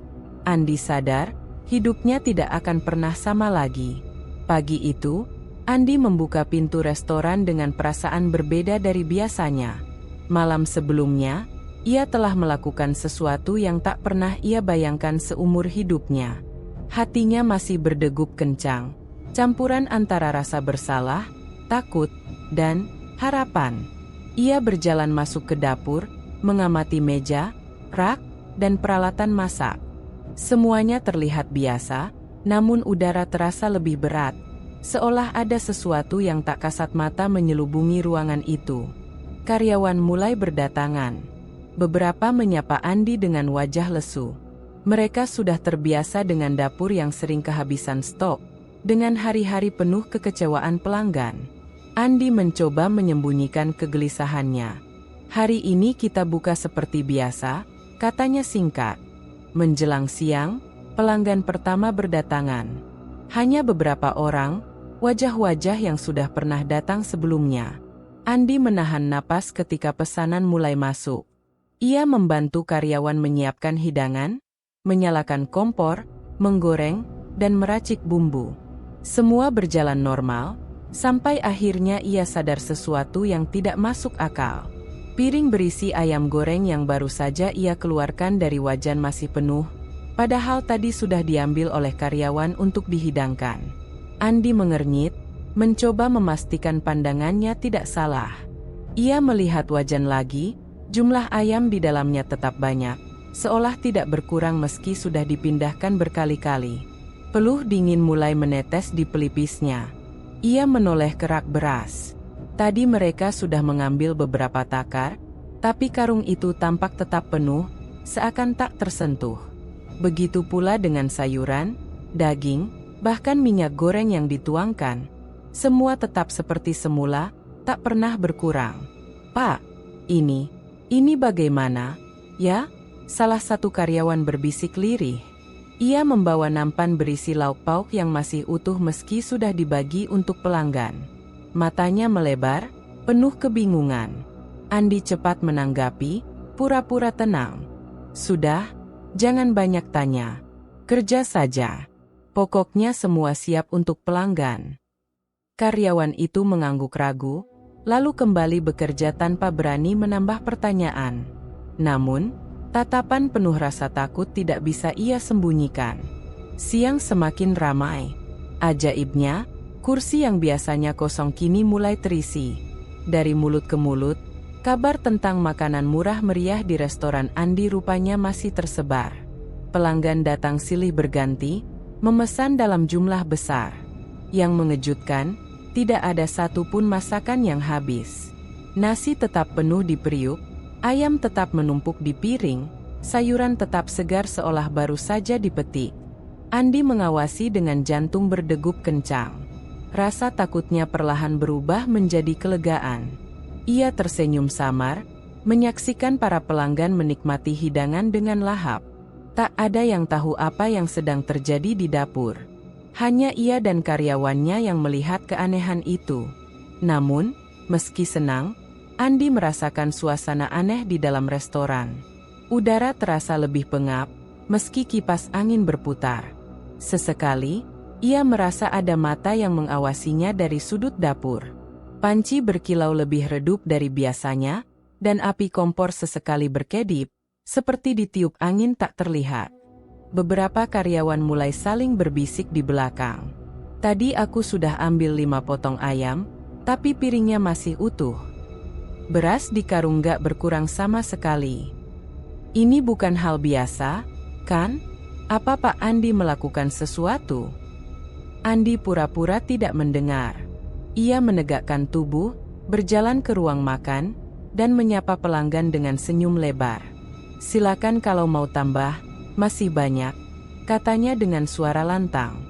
Andi sadar, hidupnya tidak akan pernah sama lagi. Pagi itu, Andi membuka pintu restoran dengan perasaan berbeda dari biasanya. Malam sebelumnya, ia telah melakukan sesuatu yang tak pernah ia bayangkan seumur hidupnya. Hatinya masih berdegup kencang, campuran antara rasa bersalah, takut, dan harapan. Ia berjalan masuk ke dapur, mengamati meja, rak, dan peralatan masak. Semuanya terlihat biasa, namun udara terasa lebih berat, seolah ada sesuatu yang tak kasat mata menyelubungi ruangan itu. Karyawan mulai berdatangan. Beberapa menyapa Andi dengan wajah lesu. Mereka sudah terbiasa dengan dapur yang sering kehabisan stok, dengan hari-hari penuh kekecewaan pelanggan. Andi mencoba menyembunyikan kegelisahannya. Hari ini kita buka seperti biasa, katanya singkat. Menjelang siang, pelanggan pertama berdatangan. Hanya beberapa orang, wajah-wajah yang sudah pernah datang sebelumnya. Andi menahan napas ketika pesanan mulai masuk. Ia membantu karyawan menyiapkan hidangan, menyalakan kompor, menggoreng, dan meracik bumbu. Semua berjalan normal, sampai akhirnya ia sadar sesuatu yang tidak masuk akal. Piring berisi ayam goreng yang baru saja ia keluarkan dari wajan masih penuh, padahal tadi sudah diambil oleh karyawan untuk dihidangkan. Andi mengernyit, mencoba memastikan pandangannya tidak salah. Ia melihat wajan lagi, jumlah ayam di dalamnya tetap banyak, seolah tidak berkurang meski sudah dipindahkan berkali-kali. Peluh dingin mulai menetes di pelipisnya. Ia menoleh ke rak beras. Tadi mereka sudah mengambil beberapa takar, tapi karung itu tampak tetap penuh, seakan tak tersentuh. Begitu pula dengan sayuran, daging, bahkan minyak goreng yang dituangkan. Semua tetap seperti semula, tak pernah berkurang. "Pak, ini bagaimana?" "Ya?" salah satu karyawan berbisik lirih. Ia membawa nampan berisi lauk pauk yang masih utuh meski sudah dibagi untuk pelanggan. Matanya melebar, penuh kebingungan. Andi cepat menanggapi, pura-pura tenang. "Sudah, jangan banyak tanya. Kerja saja. Pokoknya semua siap untuk pelanggan." Karyawan itu mengangguk ragu, lalu kembali bekerja tanpa berani menambah pertanyaan. Namun, tatapan penuh rasa takut tidak bisa ia sembunyikan. Siang semakin ramai. Ajaibnya, kursi yang biasanya kosong kini mulai terisi. Dari mulut ke mulut, kabar tentang makanan murah meriah di restoran Andi rupanya masih tersebar. Pelanggan datang silih berganti, memesan dalam jumlah besar. Yang mengejutkan, tidak ada satupun masakan yang habis. Nasi tetap penuh di periuk, ayam tetap menumpuk di piring, sayuran tetap segar seolah baru saja dipetik. Andi mengawasi dengan jantung berdegup kencang. Rasa takutnya perlahan berubah menjadi kelegaan. Ia tersenyum samar, menyaksikan para pelanggan menikmati hidangan dengan lahap. Tak ada yang tahu apa yang sedang terjadi di dapur. Hanya ia dan karyawannya yang melihat keanehan itu. Namun, meski senang, Andi merasakan suasana aneh di dalam restoran. Udara terasa lebih pengap, meski kipas angin berputar. Sesekali, ia merasa ada mata yang mengawasinya dari sudut dapur. Panci berkilau lebih redup dari biasanya, dan api kompor sesekali berkedip, seperti ditiup angin tak terlihat. Beberapa karyawan mulai saling berbisik di belakang. "Tadi aku sudah ambil 5 potong ayam, tapi piringnya masih utuh. Beras di karung gak berkurang sama sekali." Ini bukan hal biasa, kan? Apa Pak Andi melakukan sesuatu? Andi pura-pura tidak mendengar. Ia menegakkan tubuh, berjalan ke ruang makan, dan menyapa pelanggan dengan senyum lebar. "Silakan kalau mau tambah, masih banyak," katanya dengan suara lantang.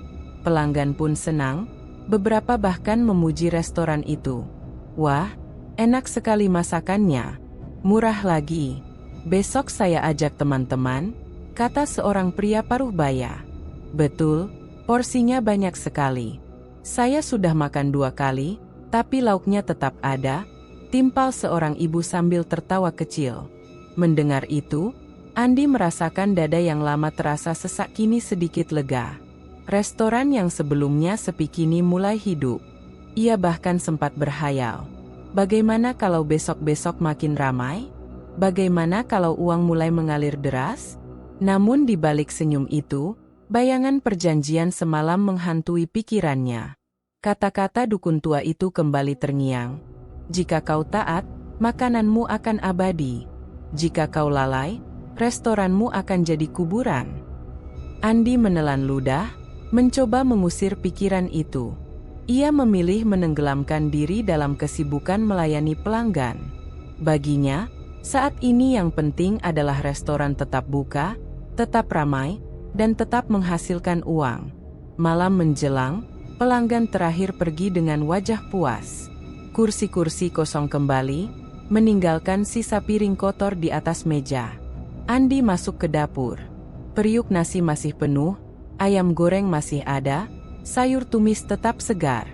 Pelanggan pun senang, beberapa bahkan memuji restoran itu. "Wah, enak sekali masakannya. Murah lagi. Besok saya ajak teman-teman," kata seorang pria paruh baya. "Betul, porsinya banyak sekali. Saya sudah makan 2 kali, tapi lauknya tetap ada," timpal seorang ibu sambil tertawa kecil. Mendengar itu, Andi merasakan dada yang lama terasa sesak kini sedikit lega. Restoran yang sebelumnya sepi kini mulai hidup. Ia bahkan sempat berhayal, bagaimana kalau besok-besok makin ramai? Bagaimana kalau uang mulai mengalir deras? Namun di balik senyum itu, bayangan perjanjian semalam menghantui pikirannya. Kata-kata dukun tua itu kembali terngiang. "Jika kau taat, makananmu akan abadi. Jika kau lalai, restoranmu akan jadi kuburan." Andi menelan ludah, mencoba mengusir pikiran itu. Ia memilih menenggelamkan diri dalam kesibukan melayani pelanggan. Baginya, saat ini yang penting adalah restoran tetap buka, tetap ramai, dan tetap menghasilkan uang. Malam menjelang, pelanggan terakhir pergi dengan wajah puas. Kursi-kursi kosong kembali, meninggalkan sisa piring kotor di atas meja. Andi masuk ke dapur. Periuk nasi masih penuh, ayam goreng masih ada, sayur tumis tetap segar.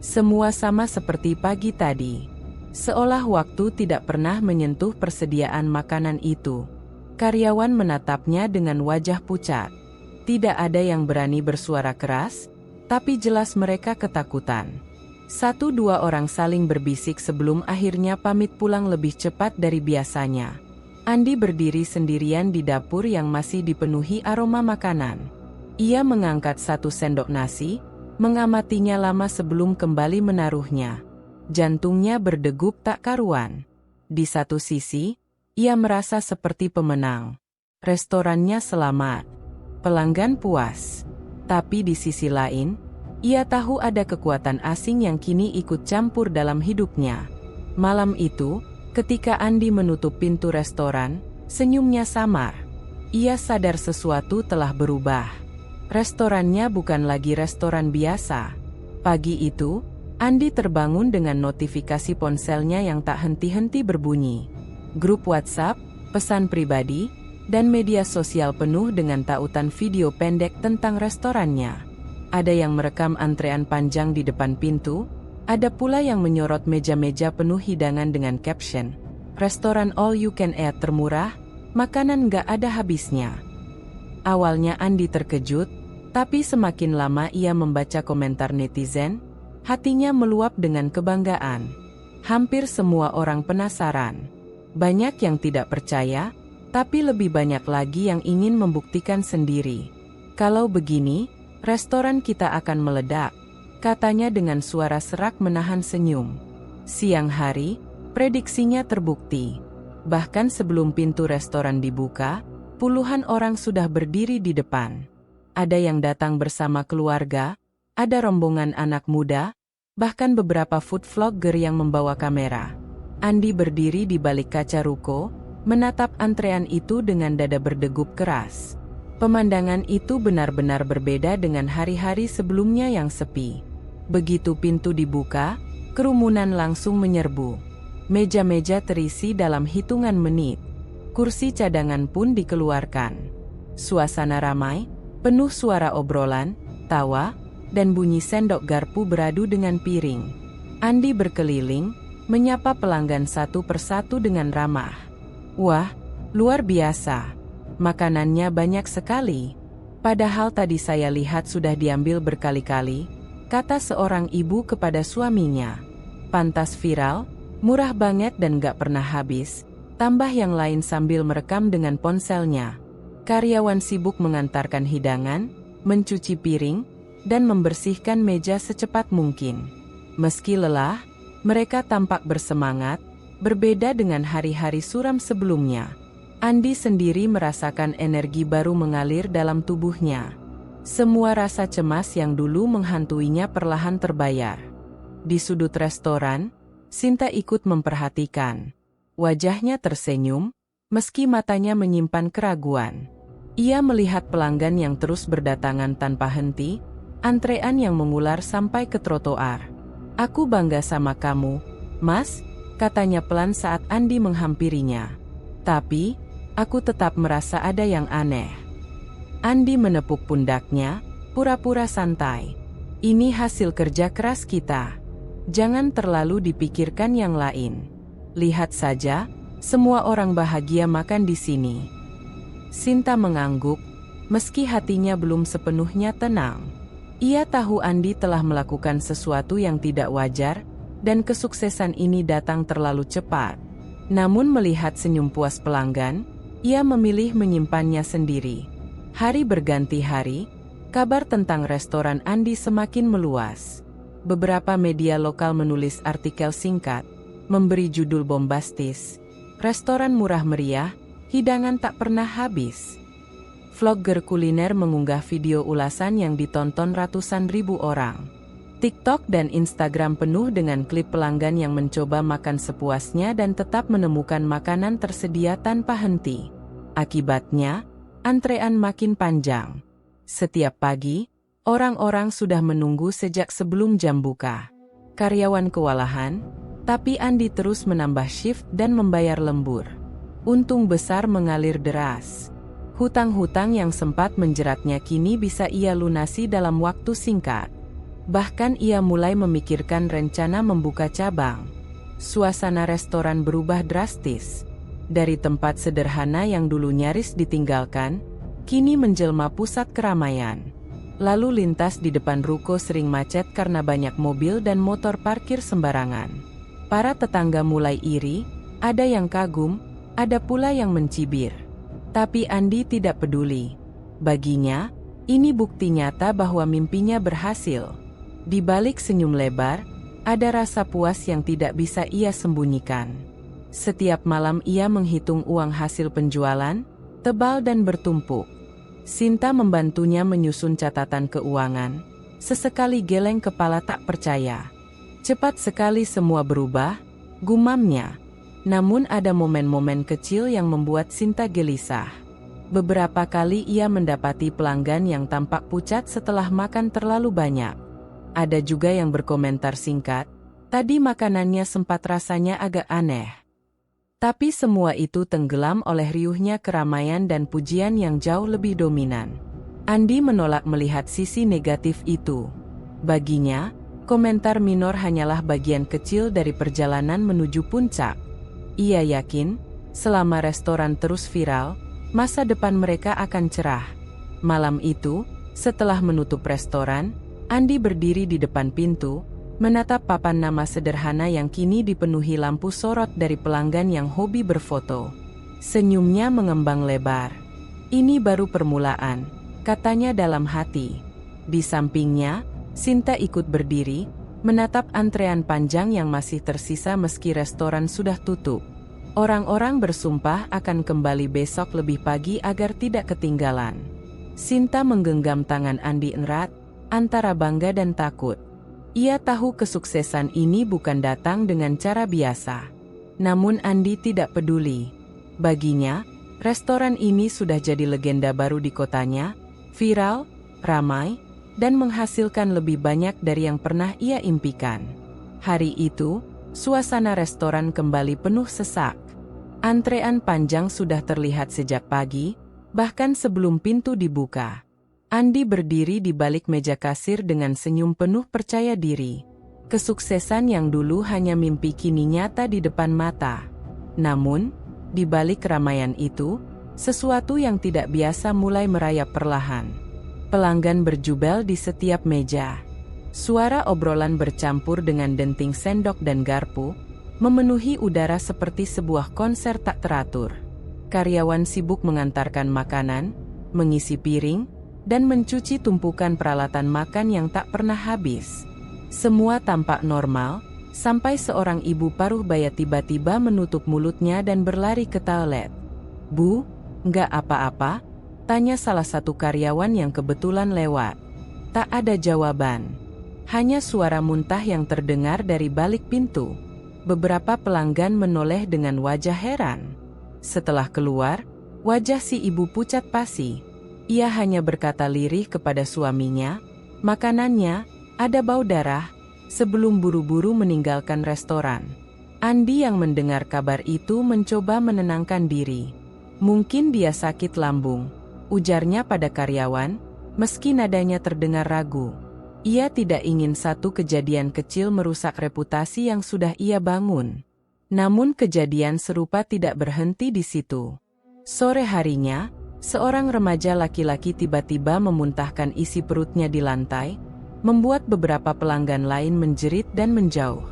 Semua sama seperti pagi tadi. Seolah waktu tidak pernah menyentuh persediaan makanan itu. Karyawan menatapnya dengan wajah pucat. Tidak ada yang berani bersuara keras, tapi jelas mereka ketakutan. 1-2 orang saling berbisik sebelum akhirnya pamit pulang lebih cepat dari biasanya. Andi berdiri sendirian di dapur yang masih dipenuhi aroma makanan. Ia mengangkat 1 sendok nasi, mengamatinya lama sebelum kembali menaruhnya. Jantungnya berdegup tak karuan. Di satu sisi, ia merasa seperti pemenang. Restorannya selamat. Pelanggan puas. Tapi di sisi lain, ia tahu ada kekuatan asing yang kini ikut campur dalam hidupnya. Malam itu, ketika Andi menutup pintu restoran, senyumnya samar. Ia sadar sesuatu telah berubah. Restorannya bukan lagi restoran biasa. Pagi itu, Andi terbangun dengan notifikasi ponselnya yang tak henti-henti berbunyi. Grup WhatsApp, pesan pribadi, dan media sosial penuh dengan tautan video pendek tentang restorannya. Ada yang merekam antrean panjang di depan pintu, ada pula yang menyorot meja-meja penuh hidangan dengan caption, "Restoran all you can eat termurah, makanan gak ada habisnya." Awalnya Andi terkejut, tapi semakin lama ia membaca komentar netizen, hatinya meluap dengan kebanggaan. Hampir semua orang penasaran. Banyak yang tidak percaya, tapi lebih banyak lagi yang ingin membuktikan sendiri. "Kalau begini, restoran kita akan meledak," katanya dengan suara serak menahan senyum. Siang hari, prediksinya terbukti. Bahkan sebelum pintu restoran dibuka, puluhan orang sudah berdiri di depan. Ada yang datang bersama keluarga, ada rombongan anak muda, bahkan beberapa food vlogger yang membawa kamera. Andi berdiri di balik kaca ruko, menatap antrean itu dengan dada berdegup keras. Pemandangan itu benar-benar berbeda dengan hari-hari sebelumnya yang sepi. Begitu pintu dibuka, kerumunan langsung menyerbu. Meja-meja terisi dalam hitungan menit. Kursi cadangan pun dikeluarkan. Suasana ramai, penuh suara obrolan, tawa, dan bunyi sendok garpu beradu dengan piring. Andi berkeliling, menyapa pelanggan satu persatu dengan ramah. "Wah, luar biasa. Makanannya banyak sekali. Padahal tadi saya lihat sudah diambil berkali-kali," kata seorang ibu kepada suaminya. "Pantas viral, murah banget dan gak pernah habis," tambah yang lain sambil merekam dengan ponselnya. Karyawan sibuk mengantarkan hidangan, mencuci piring, dan membersihkan meja secepat mungkin. Meski lelah, mereka tampak bersemangat, berbeda dengan hari-hari suram sebelumnya. Andi sendiri merasakan energi baru mengalir dalam tubuhnya. Semua rasa cemas yang dulu menghantuinya perlahan terbayar. Di sudut restoran, Sinta ikut memperhatikan. Wajahnya tersenyum, meski matanya menyimpan keraguan. Ia melihat pelanggan yang terus berdatangan tanpa henti, antrean yang mengular sampai ke trotoar. "Aku bangga sama kamu, Mas," katanya pelan saat Andi menghampirinya. "Tapi, aku tetap merasa ada yang aneh." Andi menepuk pundaknya, pura-pura santai. "Ini hasil kerja keras kita. Jangan terlalu dipikirkan yang lain. Lihat saja, semua orang bahagia makan di sini." Sinta mengangguk, meski hatinya belum sepenuhnya tenang. Ia tahu Andi telah melakukan sesuatu yang tidak wajar, dan kesuksesan ini datang terlalu cepat. Namun melihat senyum puas pelanggan, ia memilih menyimpannya sendiri. Hari berganti hari, kabar tentang restoran Andi semakin meluas. Beberapa media lokal menulis artikel singkat, memberi judul bombastis, "Restoran murah meriah, hidangan tak pernah habis." Vlogger kuliner mengunggah video ulasan yang ditonton ratusan ribu orang. TikTok dan Instagram penuh dengan klip pelanggan yang mencoba makan sepuasnya dan tetap menemukan makanan tersedia tanpa henti. Akibatnya, antrean makin panjang. Setiap pagi, orang-orang sudah menunggu sejak sebelum jam buka. Karyawan kewalahan, tapi Andi terus menambah shift dan membayar lembur. Untung besar mengalir deras. Hutang-hutang yang sempat menjeratnya kini bisa ia lunasi dalam waktu singkat. Bahkan ia mulai memikirkan rencana membuka cabang. Suasana restoran berubah drastis. Dari tempat sederhana yang dulu nyaris ditinggalkan, kini menjelma pusat keramaian. Lalu lintas di depan ruko sering macet karena banyak mobil dan motor parkir sembarangan. Para tetangga mulai iri, ada yang kagum, ada pula yang mencibir. Tapi Andi tidak peduli. Baginya, ini bukti nyata bahwa mimpinya berhasil. Di balik senyum lebar, ada rasa puas yang tidak bisa ia sembunyikan. Setiap malam ia menghitung uang hasil penjualan, tebal dan bertumpuk. Sinta membantunya menyusun catatan keuangan, sesekali geleng kepala tak percaya. Cepat sekali semua berubah, gumamnya. Namun ada momen-momen kecil yang membuat Sinta gelisah. Beberapa kali ia mendapati pelanggan yang tampak pucat setelah makan terlalu banyak. Ada juga yang berkomentar singkat, "Tadi makanannya sempat rasanya agak aneh." Tapi semua itu tenggelam oleh riuhnya keramaian dan pujian yang jauh lebih dominan. Andi menolak melihat sisi negatif itu. Baginya, komentar minor hanyalah bagian kecil dari perjalanan menuju puncak. Ia yakin, selama restoran terus viral, masa depan mereka akan cerah. Malam itu, setelah menutup restoran, Andi berdiri di depan pintu, menatap papan nama sederhana yang kini dipenuhi lampu sorot dari pelanggan yang hobi berfoto. Senyumnya mengembang lebar. "Ini baru permulaan," katanya dalam hati. Di sampingnya, Sinta ikut berdiri, menatap antrean panjang yang masih tersisa meski restoran sudah tutup. Orang-orang bersumpah akan kembali besok lebih pagi agar tidak ketinggalan. Sinta menggenggam tangan Andi erat, antara bangga dan takut. Ia tahu kesuksesan ini bukan datang dengan cara biasa. Namun Andi tidak peduli. Baginya, restoran ini sudah jadi legenda baru di kotanya, viral, ramai, dan menghasilkan lebih banyak dari yang pernah ia impikan. Hari itu, suasana restoran kembali penuh sesak. Antrean panjang sudah terlihat sejak pagi, bahkan sebelum pintu dibuka. Andi berdiri di balik meja kasir dengan senyum penuh percaya diri. Kesuksesan yang dulu hanya mimpi kini nyata di depan mata. Namun, di balik keramaian itu, sesuatu yang tidak biasa mulai merayap perlahan. Pelanggan berjubel di setiap meja. Suara obrolan bercampur dengan denting sendok dan garpu, memenuhi udara seperti sebuah konser tak teratur. Karyawan sibuk mengantarkan makanan, mengisi piring, dan mencuci tumpukan peralatan makan yang tak pernah habis. Semua tampak normal, sampai seorang ibu paruh baya tiba-tiba menutup mulutnya dan berlari ke toilet. Bu, nggak apa-apa? Tanya salah satu karyawan yang kebetulan lewat. Tak ada jawaban. Hanya suara muntah yang terdengar dari balik pintu. Beberapa pelanggan menoleh dengan wajah heran. Setelah keluar, wajah si ibu pucat pasi. Ia hanya berkata lirih kepada suaminya, "Makanannya, ada bau darah," sebelum buru-buru meninggalkan restoran. Andi yang mendengar kabar itu mencoba menenangkan diri. "Mungkin dia sakit lambung," ujarnya pada karyawan, meski nadanya terdengar ragu. Ia tidak ingin satu kejadian kecil merusak reputasi yang sudah ia bangun. Namun kejadian serupa tidak berhenti di situ. Sore harinya, seorang remaja laki-laki tiba-tiba memuntahkan isi perutnya di lantai, membuat beberapa pelanggan lain menjerit dan menjauh.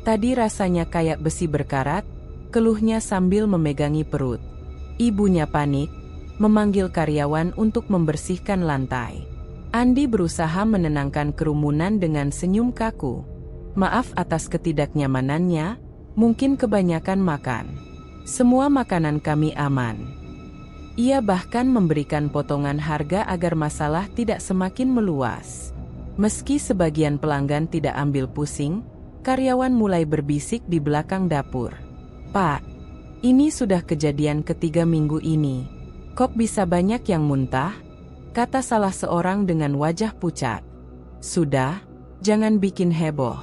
"Tadi rasanya kayak besi berkarat," keluhnya sambil memegangi perut. Ibunya panik, memanggil karyawan untuk membersihkan lantai. Andi berusaha menenangkan kerumunan dengan senyum kaku. "Maaf atas ketidaknyamanannya, mungkin kebanyakan makan. Semua makanan kami aman." Ia bahkan memberikan potongan harga agar masalah tidak semakin meluas. Meski sebagian pelanggan tidak ambil pusing, karyawan mulai berbisik di belakang dapur. "Pak, ini sudah kejadian ketiga minggu ini. Kok bisa banyak yang muntah?" kata salah seorang dengan wajah pucat. "Sudah, jangan bikin heboh.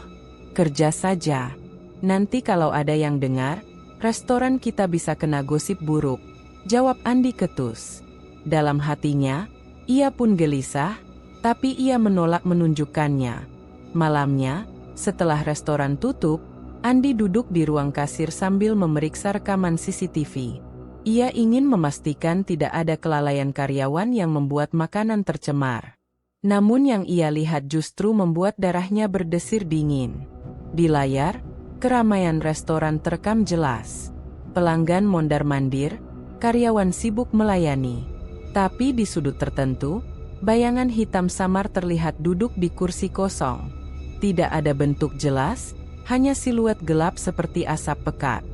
Kerja saja. Nanti kalau ada yang dengar, restoran kita bisa kena gosip buruk," jawab Andi ketus. Dalam hatinya, ia pun gelisah, tapi ia menolak menunjukkannya. Malamnya, setelah restoran tutup, Andi duduk di ruang kasir sambil memeriksa rekaman CCTV. Ia ingin memastikan tidak ada kelalaian karyawan yang membuat makanan tercemar. Namun yang ia lihat justru membuat darahnya berdesir dingin. Di layar, keramaian restoran terekam jelas. Pelanggan mondar-mandir, karyawan sibuk melayani. Tapi di sudut tertentu, bayangan hitam samar terlihat duduk di kursi kosong. Tidak ada bentuk jelas, hanya siluet gelap seperti asap pekat.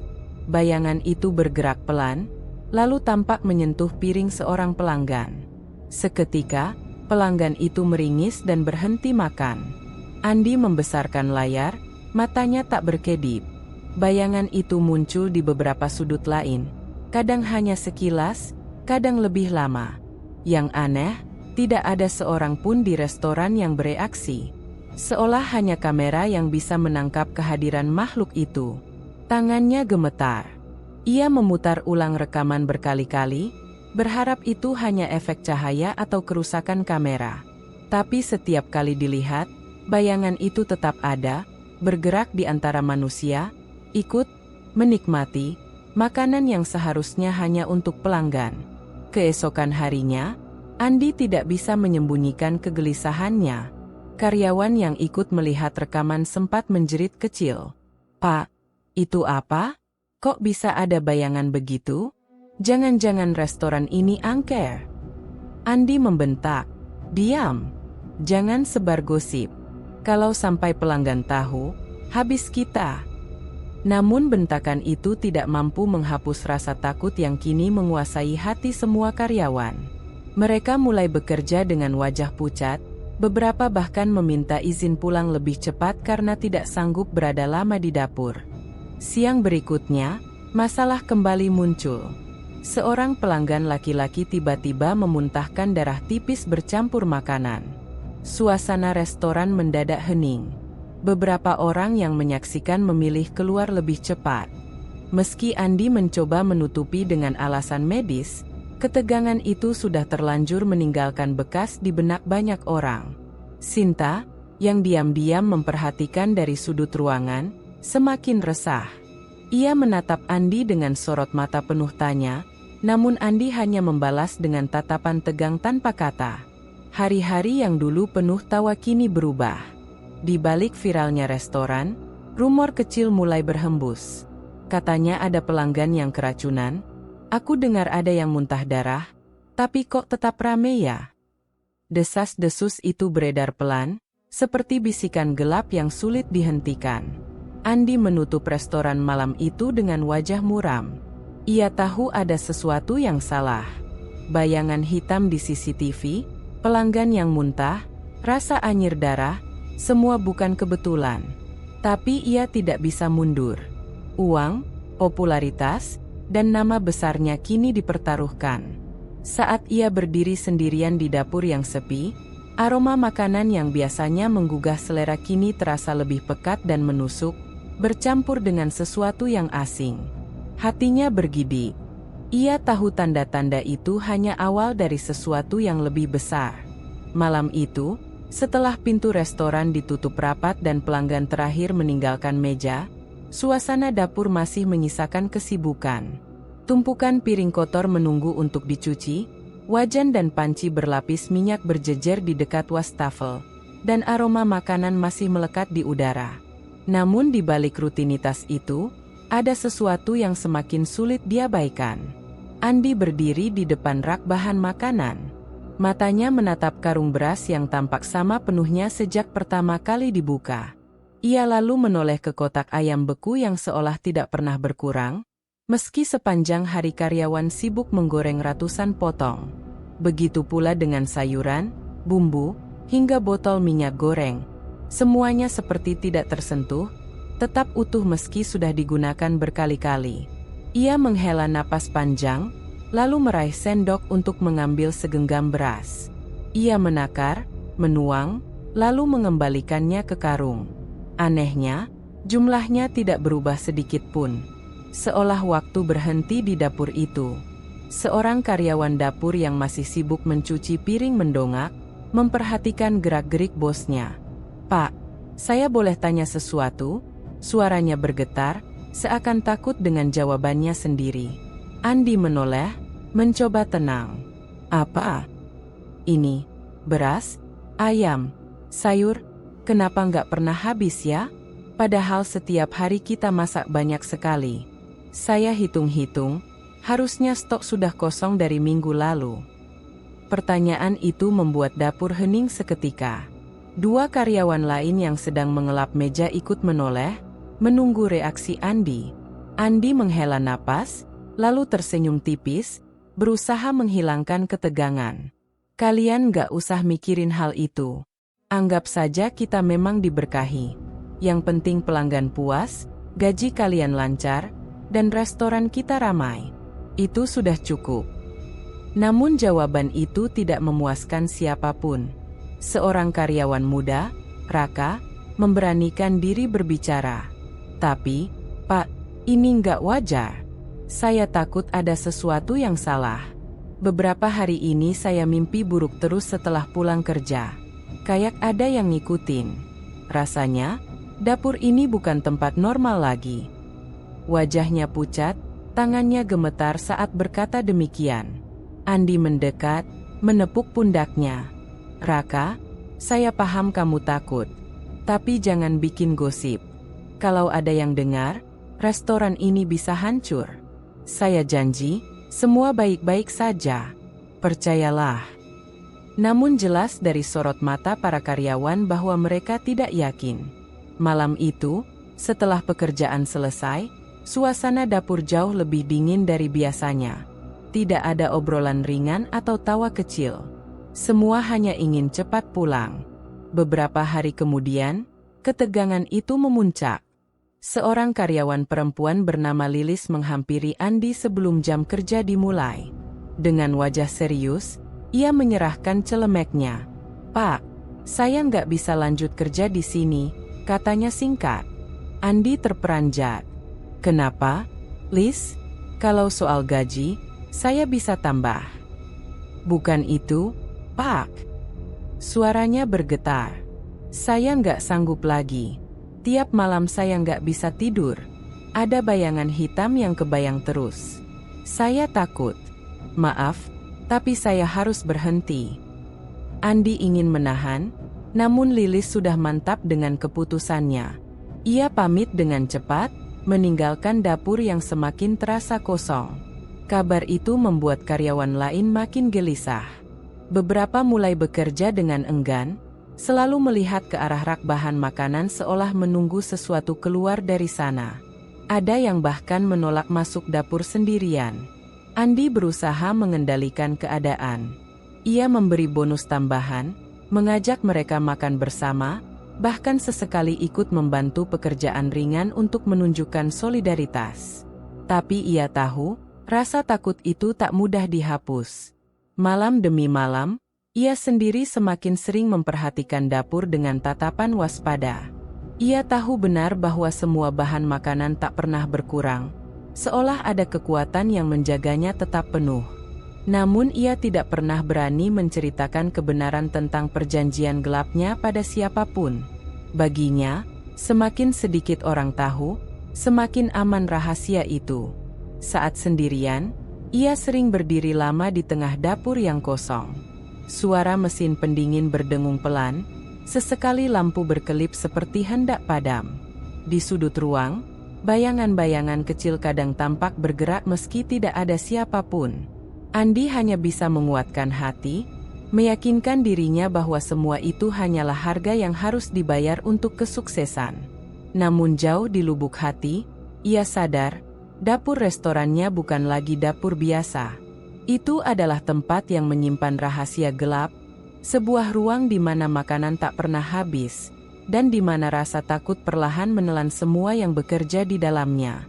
Bayangan itu bergerak pelan, lalu tampak menyentuh piring seorang pelanggan. Seketika, pelanggan itu meringis dan berhenti makan. Andi membesarkan layar, matanya tak berkedip. Bayangan itu muncul di beberapa sudut lain, kadang hanya sekilas, kadang lebih lama. Yang aneh, tidak ada seorang pun di restoran yang bereaksi. Seolah hanya kamera yang bisa menangkap kehadiran makhluk itu. Tangannya gemetar. Ia memutar ulang rekaman berkali-kali, berharap itu hanya efek cahaya atau kerusakan kamera. Tapi setiap kali dilihat, bayangan itu tetap ada, bergerak di antara manusia, ikut, menikmati, makanan yang seharusnya hanya untuk pelanggan. Keesokan harinya, Andi tidak bisa menyembunyikan kegelisahannya. Karyawan yang ikut melihat rekaman sempat menjerit kecil. "Pak, itu apa? Kok bisa ada bayangan begitu? Jangan-jangan restoran ini angker?" Andi membentak, "Diam! Jangan sebar gosip. Kalau sampai pelanggan tahu, habis kita." Namun bentakan itu tidak mampu menghapus rasa takut yang kini menguasai hati semua karyawan. Mereka mulai bekerja dengan wajah pucat, beberapa bahkan meminta izin pulang lebih cepat karena tidak sanggup berada lama di dapur. Siang berikutnya, masalah kembali muncul. Seorang pelanggan laki-laki tiba-tiba memuntahkan darah tipis bercampur makanan. Suasana restoran mendadak hening. Beberapa orang yang menyaksikan memilih keluar lebih cepat. Meski Andi mencoba menutupi dengan alasan medis, ketegangan itu sudah terlanjur meninggalkan bekas di benak banyak orang. Sinta, yang diam-diam memperhatikan dari sudut ruangan, semakin resah. Ia menatap Andi dengan sorot mata penuh tanya, namun Andi hanya membalas dengan tatapan tegang tanpa kata. Hari-hari yang dulu penuh tawa kini berubah. Di balik viralnya restoran, rumor kecil mulai berhembus. Katanya ada pelanggan yang keracunan. "Aku dengar ada yang muntah darah, tapi kok tetap rame ya?" Desas-desus itu beredar pelan, seperti bisikan gelap yang sulit dihentikan. Andi menutup restoran malam itu dengan wajah muram. Ia tahu ada sesuatu yang salah. Bayangan hitam di CCTV, pelanggan yang muntah, rasa anyir darah, semua bukan kebetulan. Tapi ia tidak bisa mundur. Uang, popularitas, dan nama besarnya kini dipertaruhkan. Saat ia berdiri sendirian di dapur yang sepi, aroma makanan yang biasanya menggugah selera kini terasa lebih pekat dan menusuk, bercampur dengan sesuatu yang asing. Hatinya bergidik. Ia tahu tanda-tanda itu hanya awal dari sesuatu yang lebih besar. Malam itu, setelah pintu restoran ditutup rapat dan pelanggan terakhir meninggalkan meja, suasana dapur masih menyisakan kesibukan. Tumpukan piring kotor menunggu untuk dicuci, wajan dan panci berlapis minyak berjejer di dekat wastafel, dan aroma makanan masih melekat di udara. Namun di balik rutinitas itu, ada sesuatu yang semakin sulit diabaikan. Andi berdiri di depan rak bahan makanan. Matanya menatap karung beras yang tampak sama penuhnya sejak pertama kali dibuka. Ia lalu menoleh ke kotak ayam beku yang seolah tidak pernah berkurang, meski sepanjang hari karyawan sibuk menggoreng ratusan potong. Begitu pula dengan sayuran, bumbu, hingga botol minyak goreng. Semuanya seperti tidak tersentuh, tetap utuh meski sudah digunakan berkali-kali. Ia menghela napas panjang, lalu meraih sendok untuk mengambil segenggam beras. Ia menakar, menuang, lalu mengembalikannya ke karung. Anehnya, jumlahnya tidak berubah sedikit pun. Seolah waktu berhenti di dapur itu. Seorang karyawan dapur yang masih sibuk mencuci piring mendongak, memperhatikan gerak-gerik bosnya. "Pak, saya boleh tanya sesuatu?" Suaranya bergetar, seakan takut dengan jawabannya sendiri. Andi menoleh, mencoba tenang. "Apa? Ini, beras, ayam, sayur, kenapa nggak pernah habis ya? Padahal setiap hari kita masak banyak sekali. Saya hitung-hitung, harusnya stok sudah kosong dari minggu lalu." Pertanyaan itu membuat dapur hening seketika. Dua karyawan lain yang sedang mengelap meja ikut menoleh, menunggu reaksi Andi. Andi menghela napas, lalu tersenyum tipis, berusaha menghilangkan ketegangan. "Kalian gak usah mikirin hal itu. Anggap saja kita memang diberkahi. Yang penting pelanggan puas, gaji kalian lancar, dan restoran kita ramai. Itu sudah cukup." Namun jawaban itu tidak memuaskan siapapun. Seorang karyawan muda, Raka, memberanikan diri berbicara. "Tapi, Pak, ini nggak wajar. Saya takut ada sesuatu yang salah. Beberapa hari ini saya mimpi buruk terus setelah pulang kerja. Kayak ada yang ngikutin. Rasanya, dapur ini bukan tempat normal lagi." Wajahnya pucat, tangannya gemetar saat berkata demikian. Andi mendekat, menepuk pundaknya. "Raka, saya paham kamu takut. Tapi jangan bikin gosip. Kalau ada yang dengar, restoran ini bisa hancur. Saya janji, semua baik-baik saja. Percayalah." Namun jelas dari sorot mata para karyawan bahwa mereka tidak yakin. Malam itu, setelah pekerjaan selesai, suasana dapur jauh lebih dingin dari biasanya. Tidak ada obrolan ringan atau tawa kecil. Semua hanya ingin cepat pulang. Beberapa hari kemudian, ketegangan itu memuncak. Seorang karyawan perempuan bernama Lilis menghampiri Andi sebelum jam kerja dimulai. Dengan wajah serius, ia menyerahkan celemeknya. "Pak, saya nggak bisa lanjut kerja di sini," katanya singkat. Andi terperanjat. "Kenapa, Liz? Kalau soal gaji, saya bisa tambah." "Bukan itu, Pak." Suaranya bergetar. "Saya nggak sanggup lagi. Tiap malam saya nggak bisa tidur. Ada bayangan hitam yang kebayang terus. Saya takut. Maaf, tapi saya harus berhenti." Andi ingin menahan, namun Lilis sudah mantap dengan keputusannya. Ia pamit dengan cepat, meninggalkan dapur yang semakin terasa kosong. Kabar itu membuat karyawan lain makin gelisah. Beberapa mulai bekerja dengan enggan, selalu melihat ke arah rak bahan makanan seolah menunggu sesuatu keluar dari sana. Ada yang bahkan menolak masuk dapur sendirian. Andi berusaha mengendalikan keadaan. Ia memberi bonus tambahan, mengajak mereka makan bersama, bahkan sesekali ikut membantu pekerjaan ringan untuk menunjukkan solidaritas. Tapi ia tahu, rasa takut itu tak mudah dihapus. Malam demi malam, ia sendiri semakin sering memperhatikan dapur dengan tatapan waspada. Ia tahu benar bahwa semua bahan makanan tak pernah berkurang, seolah ada kekuatan yang menjaganya tetap penuh. Namun ia tidak pernah berani menceritakan kebenaran tentang perjanjian gelapnya pada siapapun. Baginya, semakin sedikit orang tahu, semakin aman rahasia itu. Saat sendirian, ia sering berdiri lama di tengah dapur yang kosong. Suara mesin pendingin berdengung pelan, sesekali lampu berkelip seperti hendak padam. Di sudut ruang, bayangan-bayangan kecil kadang tampak bergerak meski tidak ada siapapun. Andi hanya bisa menguatkan hati, meyakinkan dirinya bahwa semua itu hanyalah harga yang harus dibayar untuk kesuksesan. Namun jauh di lubuk hati, ia sadar, dapur restorannya bukan lagi dapur biasa. Itu adalah tempat yang menyimpan rahasia gelap, sebuah ruang di mana makanan tak pernah habis, dan di mana rasa takut perlahan menelan semua yang bekerja di dalamnya.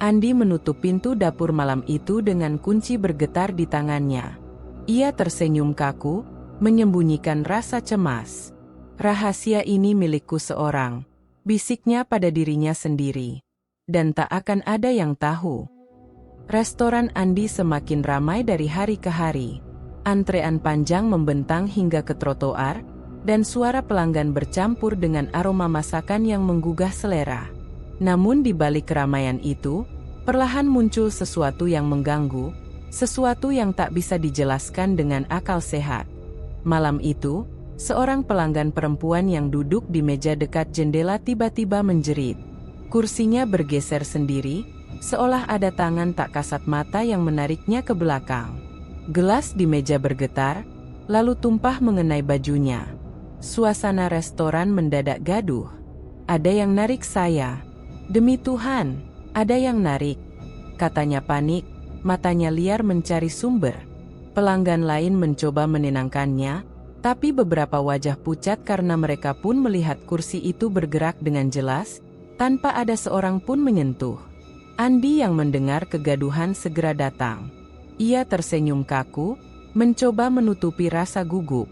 Andi menutup pintu dapur malam itu dengan kunci bergetar di tangannya. Ia tersenyum kaku, menyembunyikan rasa cemas. Rahasia ini milikku seorang, bisiknya pada dirinya sendiri. Dan tak akan ada yang tahu. Restoran Andi semakin ramai dari hari ke hari. Antrean panjang membentang hingga ke trotoar, dan suara pelanggan bercampur dengan aroma masakan yang menggugah selera. Namun di balik keramaian itu, perlahan muncul sesuatu yang mengganggu, sesuatu yang tak bisa dijelaskan dengan akal sehat. Malam itu, seorang pelanggan perempuan yang duduk di meja dekat jendela tiba-tiba menjerit. Kursinya bergeser sendiri, seolah ada tangan tak kasat mata yang menariknya ke belakang. Gelas di meja bergetar, lalu tumpah mengenai bajunya. Suasana restoran mendadak gaduh. Ada yang narik saya. Demi Tuhan, ada yang narik. Katanya panik, matanya liar mencari sumber. Pelanggan lain mencoba menenangkannya, tapi beberapa wajah pucat karena mereka pun melihat kursi itu bergerak dengan jelas, tanpa ada seorang pun menyentuh. Andi yang mendengar kegaduhan segera datang. Ia tersenyum kaku, mencoba menutupi rasa gugup.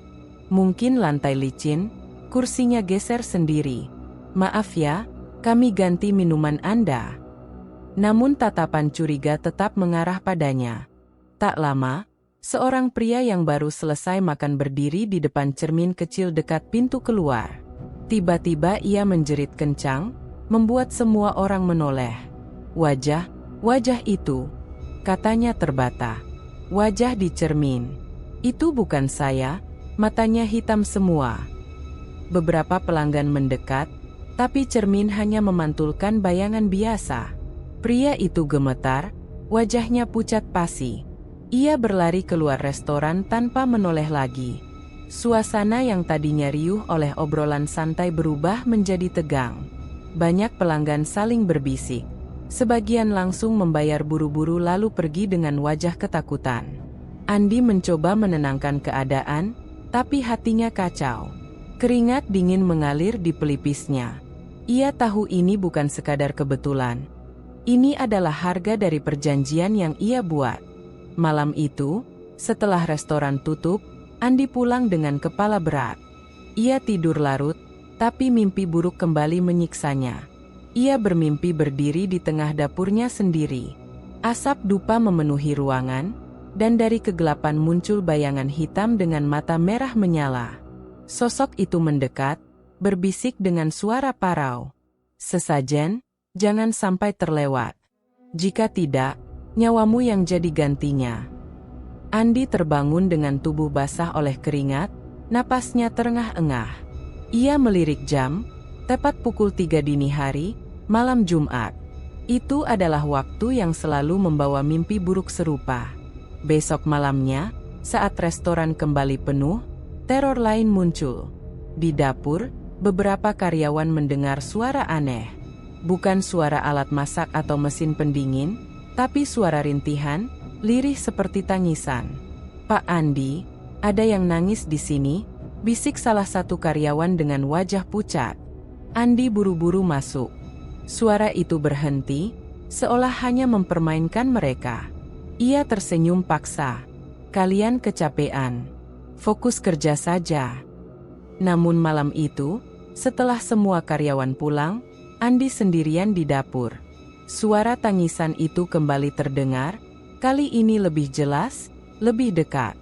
Mungkin lantai licin, kursinya geser sendiri. Maaf ya, kami ganti minuman Anda. Namun tatapan curiga tetap mengarah padanya. Tak lama, seorang pria yang baru selesai makan berdiri di depan cermin kecil dekat pintu keluar. Tiba-tiba ia menjerit kencang, membuat semua orang menoleh. Wajah itu, katanya terbata. Wajah di cermin. Itu bukan saya, matanya hitam semua. Beberapa pelanggan mendekat, tapi cermin hanya memantulkan bayangan biasa. Pria itu gemetar, wajahnya pucat pasi. Ia berlari keluar restoran tanpa menoleh lagi. Suasana yang tadinya riuh oleh obrolan santai berubah menjadi tegang. Banyak pelanggan saling berbisik. Sebagian langsung membayar buru-buru lalu pergi dengan wajah ketakutan. Andi mencoba menenangkan keadaan, tapi hatinya kacau. Keringat dingin mengalir di pelipisnya. Ia tahu ini bukan sekadar kebetulan. Ini adalah harga dari perjanjian yang ia buat. Malam itu, setelah restoran tutup, Andi pulang dengan kepala berat. Ia tidur larut, tapi mimpi buruk kembali menyiksanya. Ia bermimpi berdiri di tengah dapurnya sendiri. Asap dupa memenuhi ruangan, dan dari kegelapan muncul bayangan hitam dengan mata merah menyala. Sosok itu mendekat, berbisik dengan suara parau. Sesajen, jangan sampai terlewat. Jika tidak, nyawamu yang jadi gantinya. Andi terbangun dengan tubuh basah oleh keringat, napasnya terengah-engah. Ia melirik jam, tepat pukul 3 dini hari, malam Jumat. Itu adalah waktu yang selalu membawa mimpi buruk serupa. Besok malamnya, saat restoran kembali penuh, teror lain muncul. Di dapur, beberapa karyawan mendengar suara aneh. Bukan suara alat masak atau mesin pendingin, tapi suara rintihan, lirih seperti tangisan. "Pak Andi, ada yang nangis di sini," bisik salah satu karyawan dengan wajah pucat. Andi buru-buru masuk. Suara itu berhenti, seolah hanya mempermainkan mereka. Ia tersenyum paksa. "Kalian kecapean. Fokus kerja saja." Namun malam itu, setelah semua karyawan pulang, Andi sendirian di dapur. Suara tangisan itu kembali terdengar, kali ini lebih jelas, lebih dekat.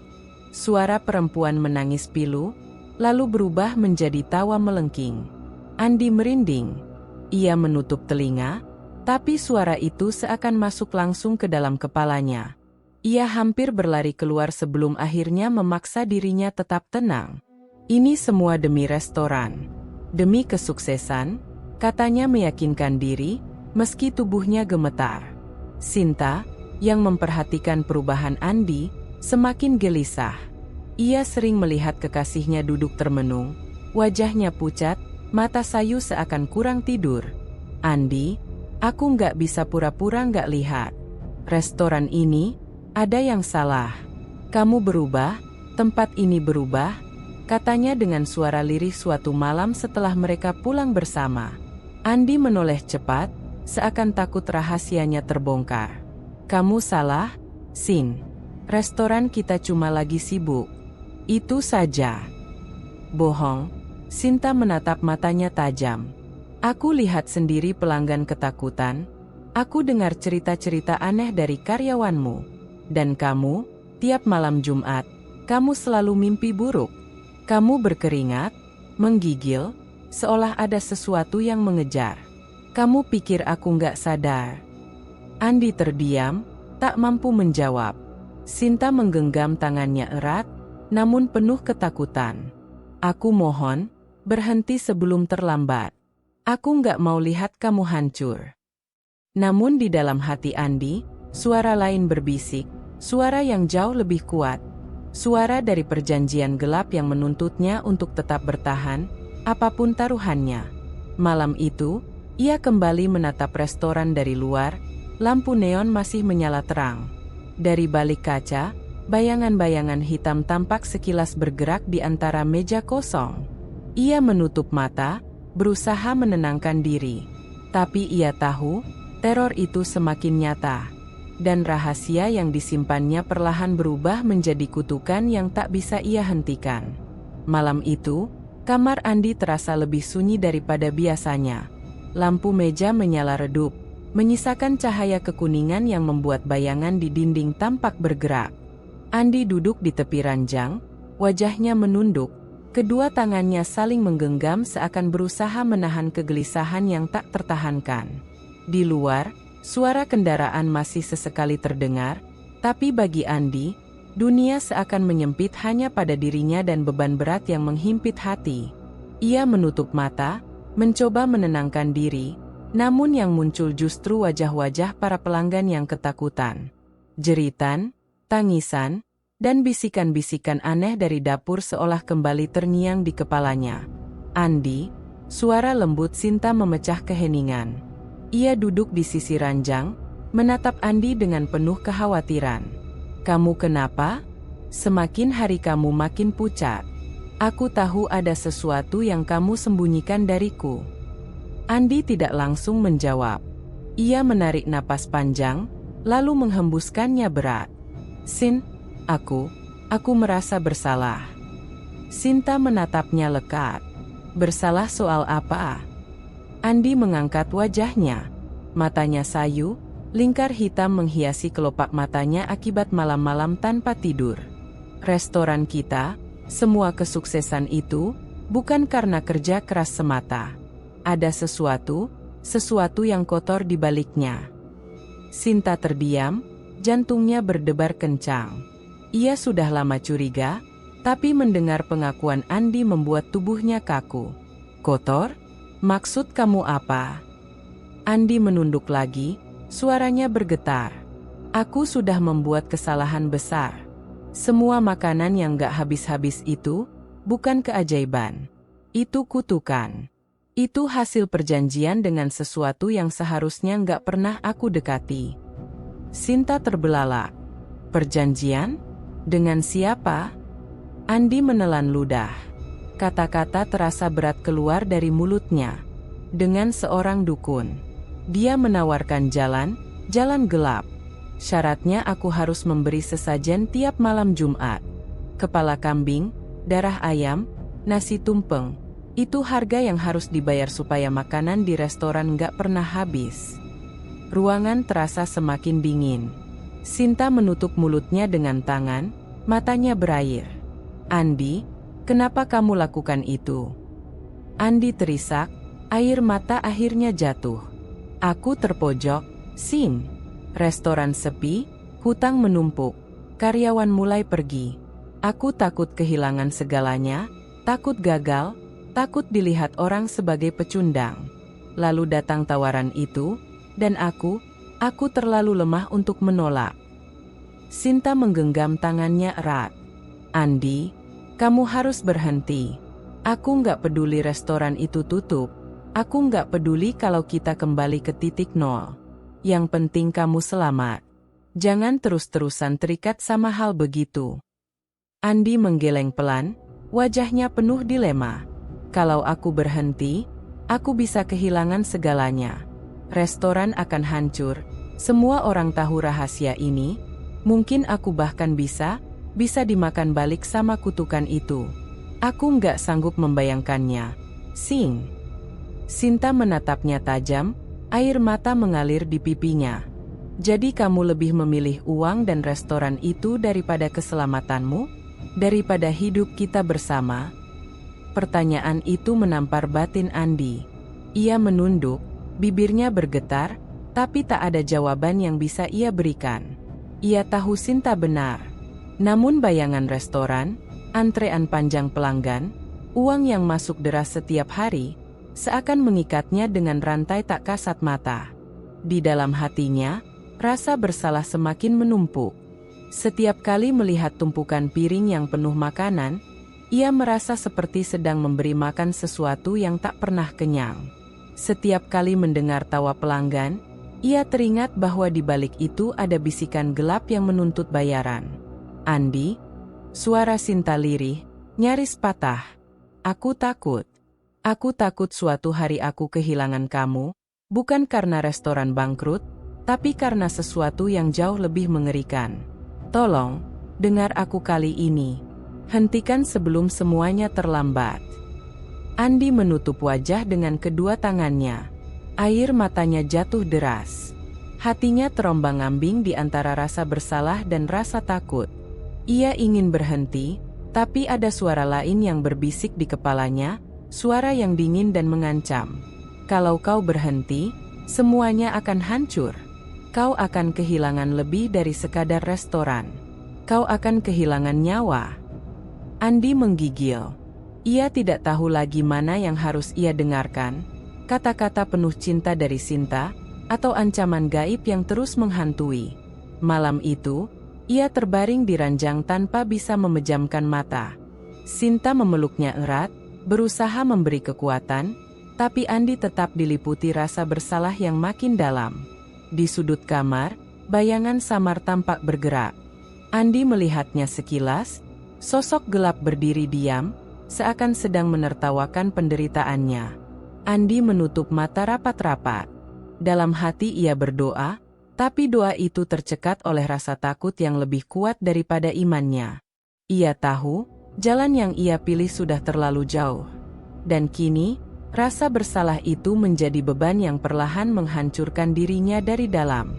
Suara perempuan menangis pilu, lalu berubah menjadi tawa melengking. Andi merinding. Ia menutup telinga, tapi suara itu seakan masuk langsung ke dalam kepalanya. Ia hampir berlari keluar sebelum akhirnya memaksa dirinya tetap tenang. "Ini semua demi restoran, demi kesuksesan," katanya meyakinkan diri, meski tubuhnya gemetar. Sinta, yang memperhatikan perubahan Andi, semakin gelisah. Ia sering melihat kekasihnya duduk termenung, wajahnya pucat, mata sayu seakan kurang tidur. "Andi, aku nggak bisa pura-pura nggak lihat. Restoran ini, ada yang salah. Kamu berubah, tempat ini berubah," katanya dengan suara lirih suatu malam setelah mereka pulang bersama. Andi menoleh cepat, seakan takut rahasianya terbongkar. "Kamu salah, Sin. Restoran kita cuma lagi sibuk. Itu saja." "Bohong." Sinta menatap matanya tajam. "Aku lihat sendiri pelanggan ketakutan. Aku dengar cerita-cerita aneh dari karyawanmu. Dan kamu, tiap malam Jumat, kamu selalu mimpi buruk. Kamu berkeringat, menggigil, seolah ada sesuatu yang mengejar. Kamu pikir aku nggak sadar?" Andi terdiam, tak mampu menjawab. Sinta menggenggam tangannya erat, namun penuh ketakutan. "Aku mohon, berhenti sebelum terlambat. Aku nggak mau lihat kamu hancur." Namun di dalam hati Andi, suara lain berbisik, suara yang jauh lebih kuat. Suara dari perjanjian gelap yang menuntutnya untuk tetap bertahan, apapun taruhannya. Malam itu, ia kembali menatap restoran dari luar, lampu neon masih menyala terang. Dari balik kaca, bayangan-bayangan hitam tampak sekilas bergerak di antara meja kosong. Ia menutup mata, berusaha menenangkan diri. Tapi ia tahu, teror itu semakin nyata. Dan rahasia yang disimpannya perlahan berubah menjadi kutukan yang tak bisa ia hentikan. Malam itu, kamar Andi terasa lebih sunyi daripada biasanya. Lampu meja menyala redup, menyisakan cahaya kekuningan yang membuat bayangan di dinding tampak bergerak. Andi duduk di tepi ranjang, wajahnya menunduk, kedua tangannya saling menggenggam seakan berusaha menahan kegelisahan yang tak tertahankan. Di luar, suara kendaraan masih sesekali terdengar, tapi bagi Andi, dunia seakan menyempit hanya pada dirinya dan beban berat yang menghimpit hati. Ia menutup mata, mencoba menenangkan diri, namun yang muncul justru wajah-wajah para pelanggan yang ketakutan. Jeritan, tangisan, dan bisikan-bisikan aneh dari dapur seolah kembali terngiang di kepalanya. "Andi," suara lembut Sinta memecah keheningan. Ia duduk di sisi ranjang, menatap Andi dengan penuh kekhawatiran. "Kamu kenapa? Semakin hari kamu makin pucat. Aku tahu ada sesuatu yang kamu sembunyikan dariku." Andi tidak langsung menjawab. Ia menarik napas panjang, lalu menghembuskannya berat. "Sin, aku merasa bersalah." Sinta menatapnya lekat. "Bersalah soal apa?" Andi mengangkat wajahnya. Matanya sayu, lingkar hitam menghiasi kelopak matanya akibat malam-malam tanpa tidur. "Restoran kita, semua kesuksesan itu, bukan karena kerja keras semata. Ada sesuatu yang kotor di baliknya." Sinta terdiam, jantungnya berdebar kencang. Ia sudah lama curiga, tapi mendengar pengakuan Andi membuat tubuhnya kaku. "Kotor? Maksud kamu apa?" Andi menunduk lagi, suaranya bergetar. "Aku sudah membuat kesalahan besar. Semua makanan yang gak habis-habis itu, bukan keajaiban. Itu kutukan. Itu hasil perjanjian dengan sesuatu yang seharusnya nggak pernah aku dekati. Sinta terbelalak. Perjanjian? Dengan siapa? Andi menelan ludah. Kata-kata terasa berat keluar dari mulutnya. Dengan seorang dukun. Dia menawarkan jalan gelap. Syaratnya aku harus memberi sesajen tiap malam Jumat. Kepala kambing, darah ayam, nasi tumpeng. Itu harga yang harus dibayar supaya makanan di restoran nggak pernah habis. Ruangan terasa semakin dingin. Sinta menutup mulutnya dengan tangan, matanya berair. Andi, kenapa kamu lakukan itu? Andi terisak, air mata akhirnya jatuh. Aku terpojok, Sing. Restoran sepi, hutang menumpuk, karyawan mulai pergi. Aku takut kehilangan segalanya, takut gagal, takut dilihat orang sebagai pecundang. Lalu datang tawaran itu, dan aku terlalu lemah untuk menolak. Sinta menggenggam tangannya erat. Andi, kamu harus berhenti. Aku nggak peduli restoran itu tutup. Aku nggak peduli kalau kita kembali ke titik nol. Yang penting kamu selamat. Jangan terus-terusan terikat sama hal begitu. Andi menggeleng pelan, wajahnya penuh dilema. Kalau aku berhenti, aku bisa kehilangan segalanya. Restoran akan hancur, semua orang tahu rahasia ini, mungkin aku bahkan bisa dimakan balik sama kutukan itu. Aku nggak sanggup membayangkannya. Sing. Sinta menatapnya tajam, air mata mengalir di pipinya. Jadi kamu lebih memilih uang dan restoran itu daripada keselamatanmu? Daripada hidup kita bersama? Pertanyaan itu menampar batin Andi. Ia menunduk, bibirnya bergetar, tapi tak ada jawaban yang bisa ia berikan. Ia tahu Sinta benar. Namun bayangan restoran, antrean panjang pelanggan, uang yang masuk deras setiap hari, seakan mengikatnya dengan rantai tak kasat mata. Di dalam hatinya, rasa bersalah semakin menumpuk. Setiap kali melihat tumpukan piring yang penuh makanan, ia merasa seperti sedang memberi makan sesuatu yang tak pernah kenyang. Setiap kali mendengar tawa pelanggan, ia teringat bahwa di balik itu ada bisikan gelap yang menuntut bayaran. Andi, suara Sinta lirih, nyaris patah. Aku takut. Aku takut suatu hari aku kehilangan kamu, bukan karena restoran bangkrut, tapi karena sesuatu yang jauh lebih mengerikan. Tolong, dengar aku kali ini. Hentikan sebelum semuanya terlambat. Andi menutup wajah dengan kedua tangannya. Air matanya jatuh deras. Hatinya terombang-ambing di antara rasa bersalah dan rasa takut. Ia ingin berhenti, tapi ada suara lain yang berbisik di kepalanya, suara yang dingin dan mengancam. Kalau kau berhenti, semuanya akan hancur. Kau akan kehilangan lebih dari sekadar restoran. Kau akan kehilangan nyawa. Andi menggigil. Ia tidak tahu lagi mana yang harus ia dengarkan, kata-kata penuh cinta dari Sinta, atau ancaman gaib yang terus menghantui. Malam itu, ia terbaring di ranjang tanpa bisa memejamkan mata. Sinta memeluknya erat, berusaha memberi kekuatan, tapi Andi tetap diliputi rasa bersalah yang makin dalam. Di sudut kamar, bayangan samar tampak bergerak. Andi melihatnya sekilas. Sosok gelap berdiri diam, seakan sedang menertawakan penderitaannya. Andi menutup mata rapat-rapat. Dalam hati ia berdoa, tapi doa itu tercekat oleh rasa takut yang lebih kuat daripada imannya. Ia tahu, jalan yang ia pilih sudah terlalu jauh. Dan kini, rasa bersalah itu menjadi beban yang perlahan menghancurkan dirinya dari dalam.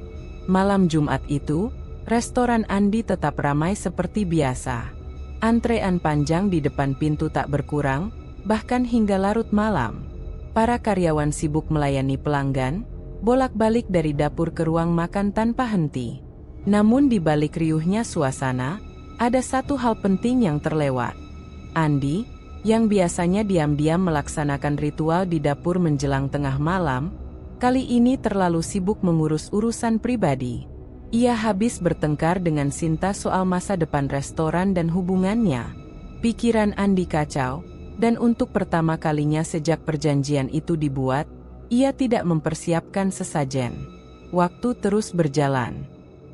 Malam Jumat itu, restoran Andi tetap ramai seperti biasa. Antrean panjang di depan pintu tak berkurang, bahkan hingga larut malam. Para karyawan sibuk melayani pelanggan, bolak-balik dari dapur ke ruang makan tanpa henti. Namun di balik riuhnya suasana, ada satu hal penting yang terlewat. Andi, yang biasanya diam-diam melaksanakan ritual di dapur menjelang tengah malam, kali ini terlalu sibuk mengurus urusan pribadi. Ia habis bertengkar dengan Sinta soal masa depan restoran dan hubungannya. Pikiran Andi kacau, Dan untuk pertama kalinya sejak perjanjian itu dibuat, ia tidak mempersiapkan sesajen. Waktu terus berjalan.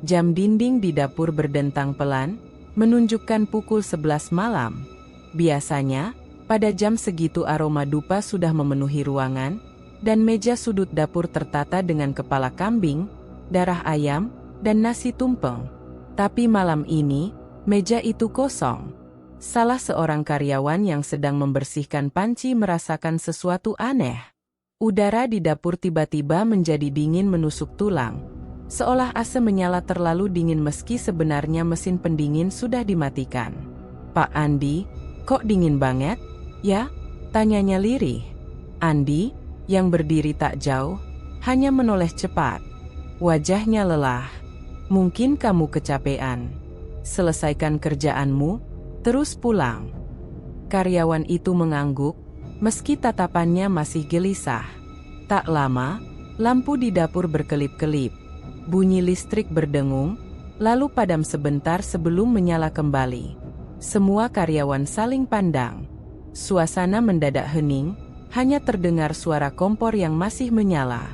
Jam dinding di dapur berdentang pelan, menunjukkan pukul 11 malam. Biasanya, pada jam segitu aroma dupa sudah memenuhi ruangan, dan meja sudut dapur tertata dengan kepala kambing, darah ayam, dan nasi tumpeng. Tapi malam ini, meja itu kosong. Salah seorang karyawan yang sedang membersihkan panci merasakan sesuatu aneh. Udara di dapur tiba-tiba menjadi dingin menusuk tulang. Seolah AC menyala terlalu dingin meski sebenarnya mesin pendingin sudah dimatikan. "Pak Andi, kok dingin banget?" "Ya?" tanyanya lirih. Andi, yang berdiri tak jauh, hanya menoleh cepat. Wajahnya lelah. "Mungkin kamu kecapean. Selesaikan kerjaanmu, terus pulang." Karyawan itu mengangguk, meski tatapannya masih gelisah. Tak lama, lampu di dapur berkelip-kelip. Bunyi listrik berdengung, lalu padam sebentar sebelum menyala kembali. Semua karyawan saling pandang. Suasana mendadak hening, hanya terdengar suara kompor yang masih menyala.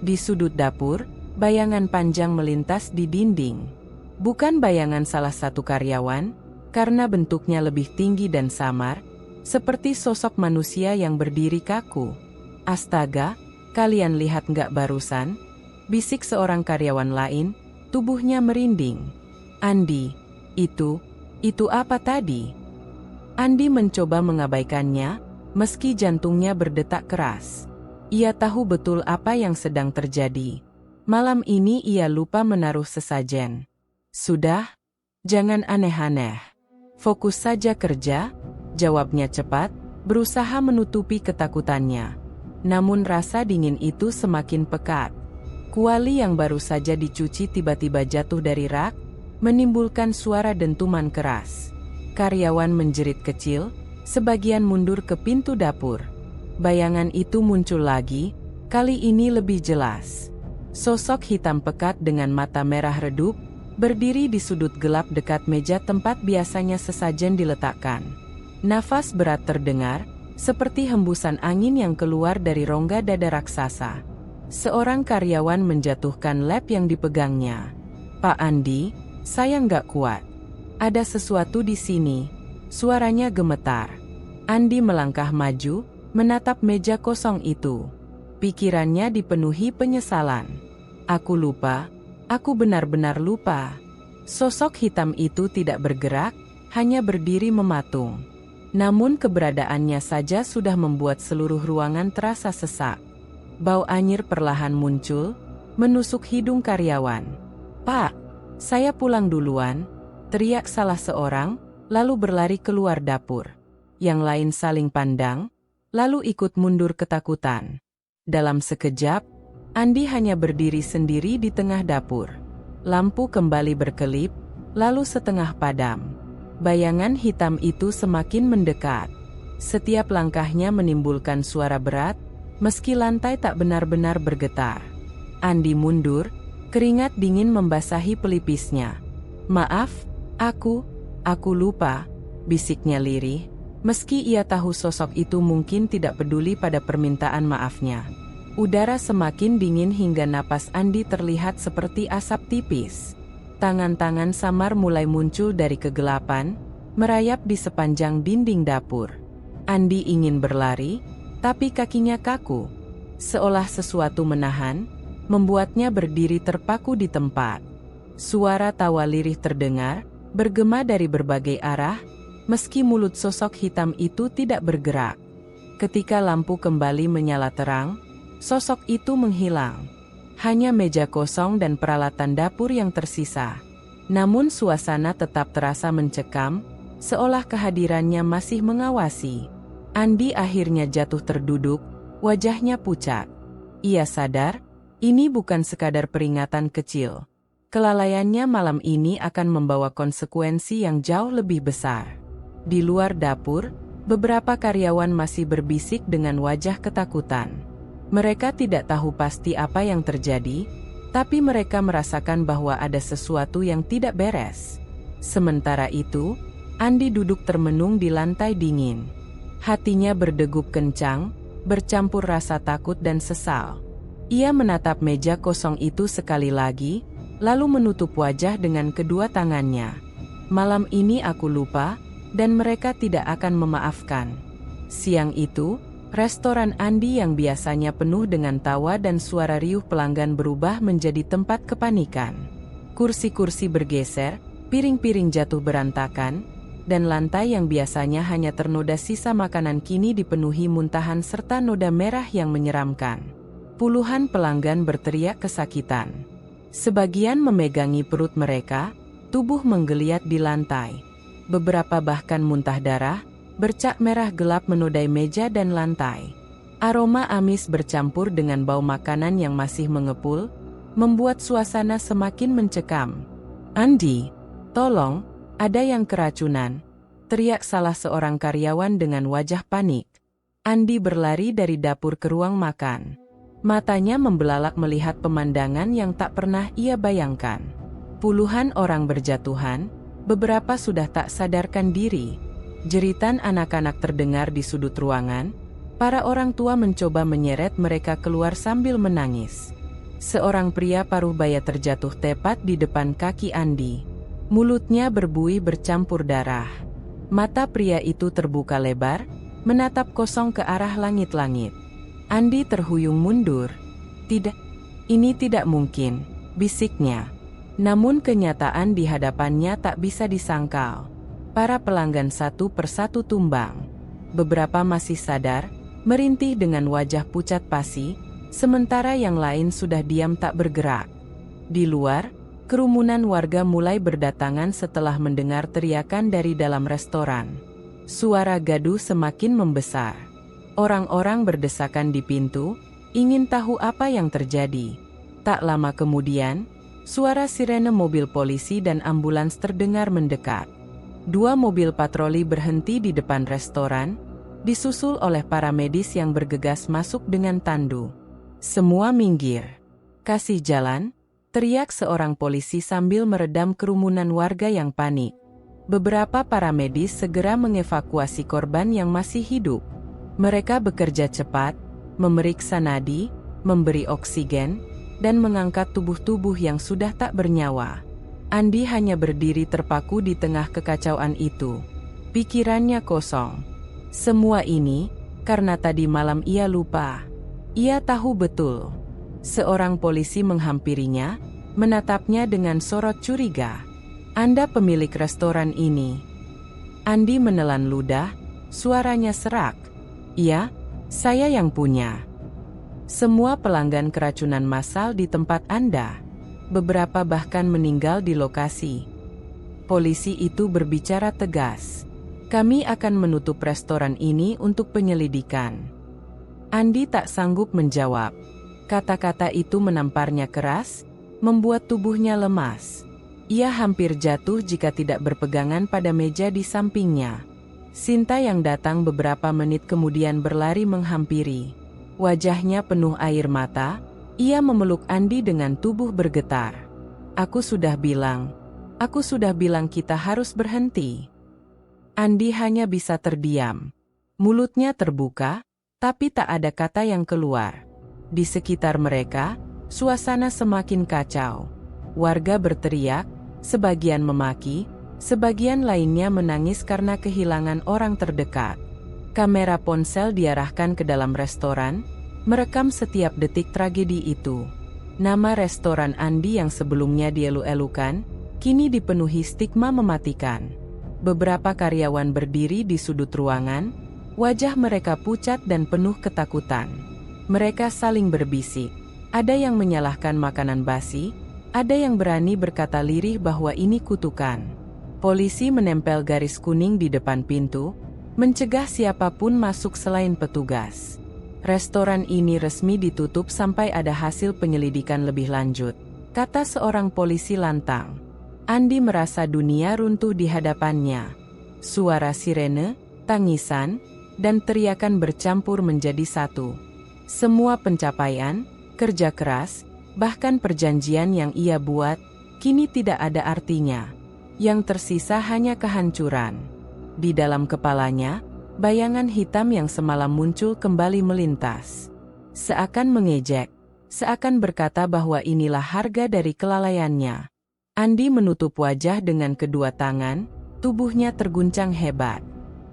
Di sudut dapur, bayangan panjang melintas di dinding. Bukan bayangan salah satu karyawan, karena bentuknya lebih tinggi dan samar, seperti sosok manusia yang berdiri kaku. "Astaga, kalian lihat nggak barusan?" bisik seorang karyawan lain, tubuhnya merinding. "Andi, itu apa tadi?" Andi mencoba mengabaikannya, meski jantungnya berdetak keras. Ia tahu betul apa yang sedang terjadi. Malam ini ia lupa menaruh sesajen. "Sudah, jangan aneh-aneh. Fokus saja kerja," jawabnya cepat, berusaha menutupi ketakutannya. Namun rasa dingin itu semakin pekat. Kuali yang baru saja dicuci tiba-tiba jatuh dari rak, menimbulkan suara dentuman keras. Karyawan menjerit kecil, sebagian mundur ke pintu dapur. Bayangan itu muncul lagi, kali ini lebih jelas. Sosok hitam pekat dengan mata merah redup, berdiri di sudut gelap dekat meja tempat biasanya sesajen diletakkan. Nafas berat terdengar, seperti hembusan angin yang keluar dari rongga dada raksasa. Seorang karyawan menjatuhkan lap yang dipegangnya. "Pak Andi, saya nggak kuat. Ada sesuatu di sini." Suaranya gemetar. Andi melangkah maju, menatap meja kosong itu. Pikirannya dipenuhi penyesalan. "Aku lupa, aku benar-benar lupa." Sosok hitam itu tidak bergerak, hanya berdiri mematung. Namun keberadaannya saja sudah membuat seluruh ruangan terasa sesak. Bau anyir perlahan muncul, menusuk hidung karyawan. "Pak, saya pulang duluan," teriak salah seorang, lalu berlari keluar dapur. Yang lain saling pandang, lalu ikut mundur ketakutan. Dalam sekejap, Andi hanya berdiri sendiri di tengah dapur. Lampu kembali berkelip, lalu setengah padam. Bayangan hitam itu semakin mendekat. Setiap langkahnya menimbulkan suara berat, meski lantai tak benar-benar bergetar. Andi mundur, keringat dingin membasahi pelipisnya. "Maaf, aku lupa," bisiknya lirih, meski ia tahu sosok itu mungkin tidak peduli pada permintaan maafnya. Udara semakin dingin hingga napas Andi terlihat seperti asap tipis. Tangan-tangan samar mulai muncul dari kegelapan, merayap di sepanjang dinding dapur. Andi ingin berlari, tapi kakinya kaku. Seolah sesuatu menahan, membuatnya berdiri terpaku di tempat. Suara tawa lirih terdengar, bergema dari berbagai arah, meski mulut sosok hitam itu tidak bergerak. Ketika lampu kembali menyala terang, sosok itu menghilang. Hanya meja kosong dan peralatan dapur yang tersisa. Namun suasana tetap terasa mencekam, seolah kehadirannya masih mengawasi. Andi akhirnya jatuh terduduk, wajahnya pucat. Ia sadar, ini bukan sekadar peringatan kecil. Kelalaiannya malam ini akan membawa konsekuensi yang jauh lebih besar. Di luar dapur, beberapa karyawan masih berbisik dengan wajah ketakutan. Mereka tidak tahu pasti apa yang terjadi, tapi mereka merasakan bahwa ada sesuatu yang tidak beres. Sementara itu, Andi duduk termenung di lantai dingin. Hatinya berdegup kencang, bercampur rasa takut dan sesal. Ia menatap meja kosong itu sekali lagi, lalu menutup wajah dengan kedua tangannya. Malam ini aku lupa, dan mereka tidak akan memaafkan. Siang itu, restoran Andi yang biasanya penuh dengan tawa dan suara riuh pelanggan berubah menjadi tempat kepanikan. Kursi-kursi bergeser, piring-piring jatuh berantakan, dan lantai yang biasanya hanya ternoda sisa makanan kini dipenuhi muntahan serta noda merah yang menyeramkan. Puluhan pelanggan berteriak kesakitan. Sebagian memegangi perut mereka, tubuh menggeliat di lantai. Beberapa bahkan muntah darah, bercak merah gelap menodai meja dan lantai. Aroma amis bercampur dengan bau makanan yang masih mengepul, membuat suasana semakin mencekam. "Andi, tolong, ada yang keracunan," teriak salah seorang karyawan dengan wajah panik. Andi berlari dari dapur ke ruang makan. Matanya membelalak melihat pemandangan yang tak pernah ia bayangkan. Puluhan orang berjatuhan, beberapa sudah tak sadarkan diri. Jeritan anak-anak terdengar di sudut ruangan. Para orang tua mencoba menyeret mereka keluar sambil menangis. Seorang pria paruh baya terjatuh tepat di depan kaki Andi. Mulutnya berbuih bercampur darah. Mata pria itu terbuka lebar, menatap kosong ke arah langit-langit. Andi terhuyung mundur. "Tidak, ini tidak mungkin," bisiknya. Namun kenyataan di hadapannya tak bisa disangkal. Para pelanggan satu persatu tumbang. Beberapa masih sadar, merintih dengan wajah pucat pasi, sementara yang lain sudah diam tak bergerak. Di luar, kerumunan warga mulai berdatangan setelah mendengar teriakan dari dalam restoran. Suara gaduh semakin membesar. Orang-orang berdesakan di pintu, ingin tahu apa yang terjadi. Tak lama kemudian, suara sirene mobil polisi dan ambulans terdengar mendekat. 2 mobil patroli berhenti di depan restoran, disusul oleh para medis yang bergegas masuk dengan tandu. "Semua minggir. Kasih jalan," teriak seorang polisi sambil meredam kerumunan warga yang panik. Beberapa para medis segera mengevakuasi korban yang masih hidup. Mereka bekerja cepat, memeriksa nadi, memberi oksigen, dan mengangkat tubuh-tubuh yang sudah tak bernyawa. Andi hanya berdiri terpaku di tengah kekacauan itu. Pikirannya kosong. Semua ini, karena tadi malam ia lupa. Ia tahu betul. Seorang polisi menghampirinya, menatapnya dengan sorot curiga. "Anda pemilik restoran ini?" Andi menelan ludah, suaranya serak. "Iya, saya yang punya." "Semua pelanggan keracunan massal di tempat Anda. Beberapa bahkan meninggal di lokasi." Polisi itu berbicara tegas. "Kami akan menutup restoran ini untuk penyelidikan." Andi tak sanggup menjawab. Kata-kata itu menamparnya keras, membuat tubuhnya lemas. Ia hampir jatuh jika tidak berpegangan pada meja di sampingnya. Sinta yang datang beberapa menit kemudian berlari menghampiri. Wajahnya penuh air mata, ia memeluk Andi dengan tubuh bergetar. Aku sudah bilang kita harus berhenti." Andi hanya bisa terdiam. Mulutnya terbuka, tapi tak ada kata yang keluar. Di sekitar mereka, suasana semakin kacau. Warga berteriak, sebagian memaki, sebagian lainnya menangis karena kehilangan orang terdekat. Kamera ponsel diarahkan ke dalam restoran, merekam setiap detik tragedi itu. Nama restoran Andi yang sebelumnya dielu-elukan, kini dipenuhi stigma mematikan. Beberapa karyawan berdiri di sudut ruangan, wajah mereka pucat dan penuh ketakutan. Mereka saling berbisik. Ada yang menyalahkan makanan basi, ada yang berani berkata lirih bahwa ini kutukan. Polisi menempel garis kuning di depan pintu, mencegah siapapun masuk selain petugas. Restoran ini resmi ditutup sampai ada hasil penyelidikan lebih lanjut, kata seorang polisi lantang. Andi merasa dunia runtuh di hadapannya. Suara sirene, tangisan, dan teriakan bercampur menjadi satu. Semua pencapaian, kerja keras, bahkan perjanjian yang ia buat, kini tidak ada artinya. Yang tersisa hanya kehancuran. Di dalam kepalanya, bayangan hitam yang semalam muncul kembali melintas. Seakan mengejek, seakan berkata bahwa inilah harga dari kelalaiannya. Andi menutup wajah dengan kedua tangan, tubuhnya terguncang hebat.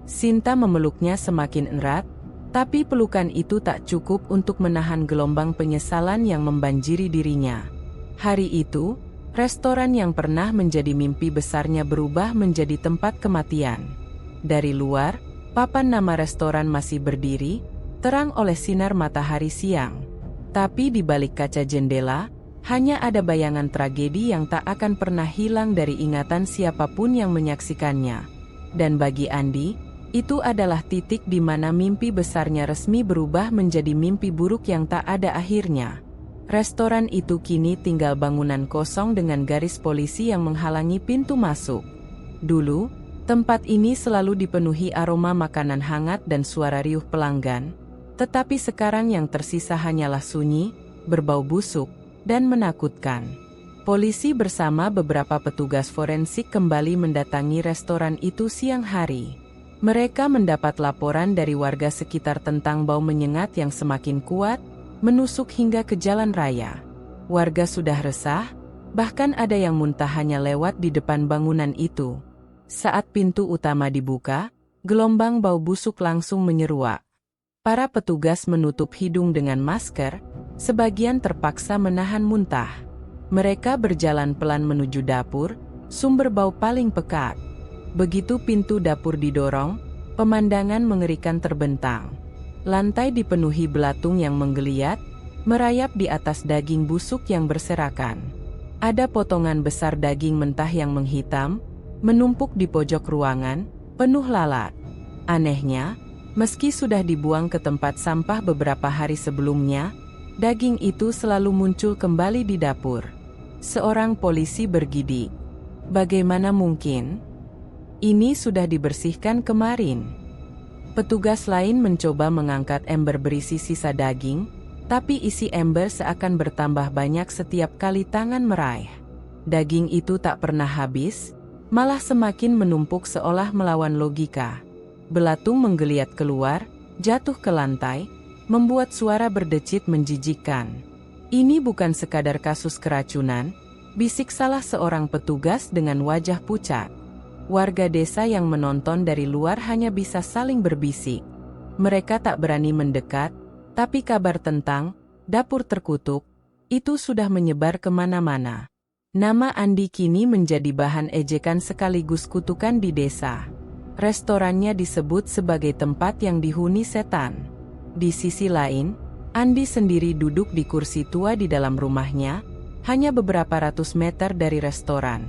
Sinta memeluknya semakin erat, tapi pelukan itu tak cukup untuk menahan gelombang penyesalan yang membanjiri dirinya. Hari itu, restoran yang pernah menjadi mimpi besarnya berubah menjadi tempat kematian. Dari luar, papan nama restoran masih berdiri, terang oleh sinar matahari siang. Tapi di balik kaca jendela, hanya ada bayangan tragedi yang tak akan pernah hilang dari ingatan siapapun yang menyaksikannya. Dan bagi Andi, itu adalah titik di mana mimpi besarnya resmi berubah menjadi mimpi buruk yang tak ada akhirnya. Restoran itu kini tinggal bangunan kosong dengan garis polisi yang menghalangi pintu masuk. Dulu, tempat ini selalu dipenuhi aroma makanan hangat dan suara riuh pelanggan, tetapi sekarang yang tersisa hanyalah sunyi, berbau busuk, dan menakutkan. Polisi bersama beberapa petugas forensik kembali mendatangi restoran itu siang hari. Mereka mendapat laporan dari warga sekitar tentang bau menyengat yang semakin kuat, menusuk hingga ke jalan raya. Warga sudah resah, bahkan ada yang muntah hanya lewat di depan bangunan itu. Saat pintu utama dibuka, gelombang bau busuk langsung menyeruak. Para petugas menutup hidung dengan masker, sebagian terpaksa menahan muntah. Mereka berjalan pelan menuju dapur, sumber bau paling pekat. Begitu pintu dapur didorong, pemandangan mengerikan terbentang. Lantai dipenuhi belatung yang menggeliat, merayap di atas daging busuk yang berserakan. Ada potongan besar daging mentah yang menghitam, menumpuk di pojok ruangan, penuh lalat. Anehnya, meski sudah dibuang ke tempat sampah beberapa hari sebelumnya, daging itu selalu muncul kembali di dapur. Seorang polisi bergidik. Bagaimana mungkin? Ini sudah dibersihkan kemarin. Petugas lain mencoba mengangkat ember berisi sisa daging, tapi isi ember seakan bertambah banyak setiap kali tangan meraih. Daging itu tak pernah habis, malah semakin menumpuk seolah melawan logika. Belatung menggeliat keluar, jatuh ke lantai, membuat suara berdecit menjijikkan. Ini bukan sekadar kasus keracunan, bisik salah seorang petugas dengan wajah pucat. Warga desa yang menonton dari luar hanya bisa saling berbisik. Mereka tak berani mendekat, tapi kabar tentang dapur terkutuk itu sudah menyebar kemana-mana. Nama Andi kini menjadi bahan ejekan sekaligus kutukan di desa. Restorannya disebut sebagai tempat yang dihuni setan. Di sisi lain, Andi sendiri duduk di kursi tua di dalam rumahnya, hanya beberapa ratus meter dari restoran.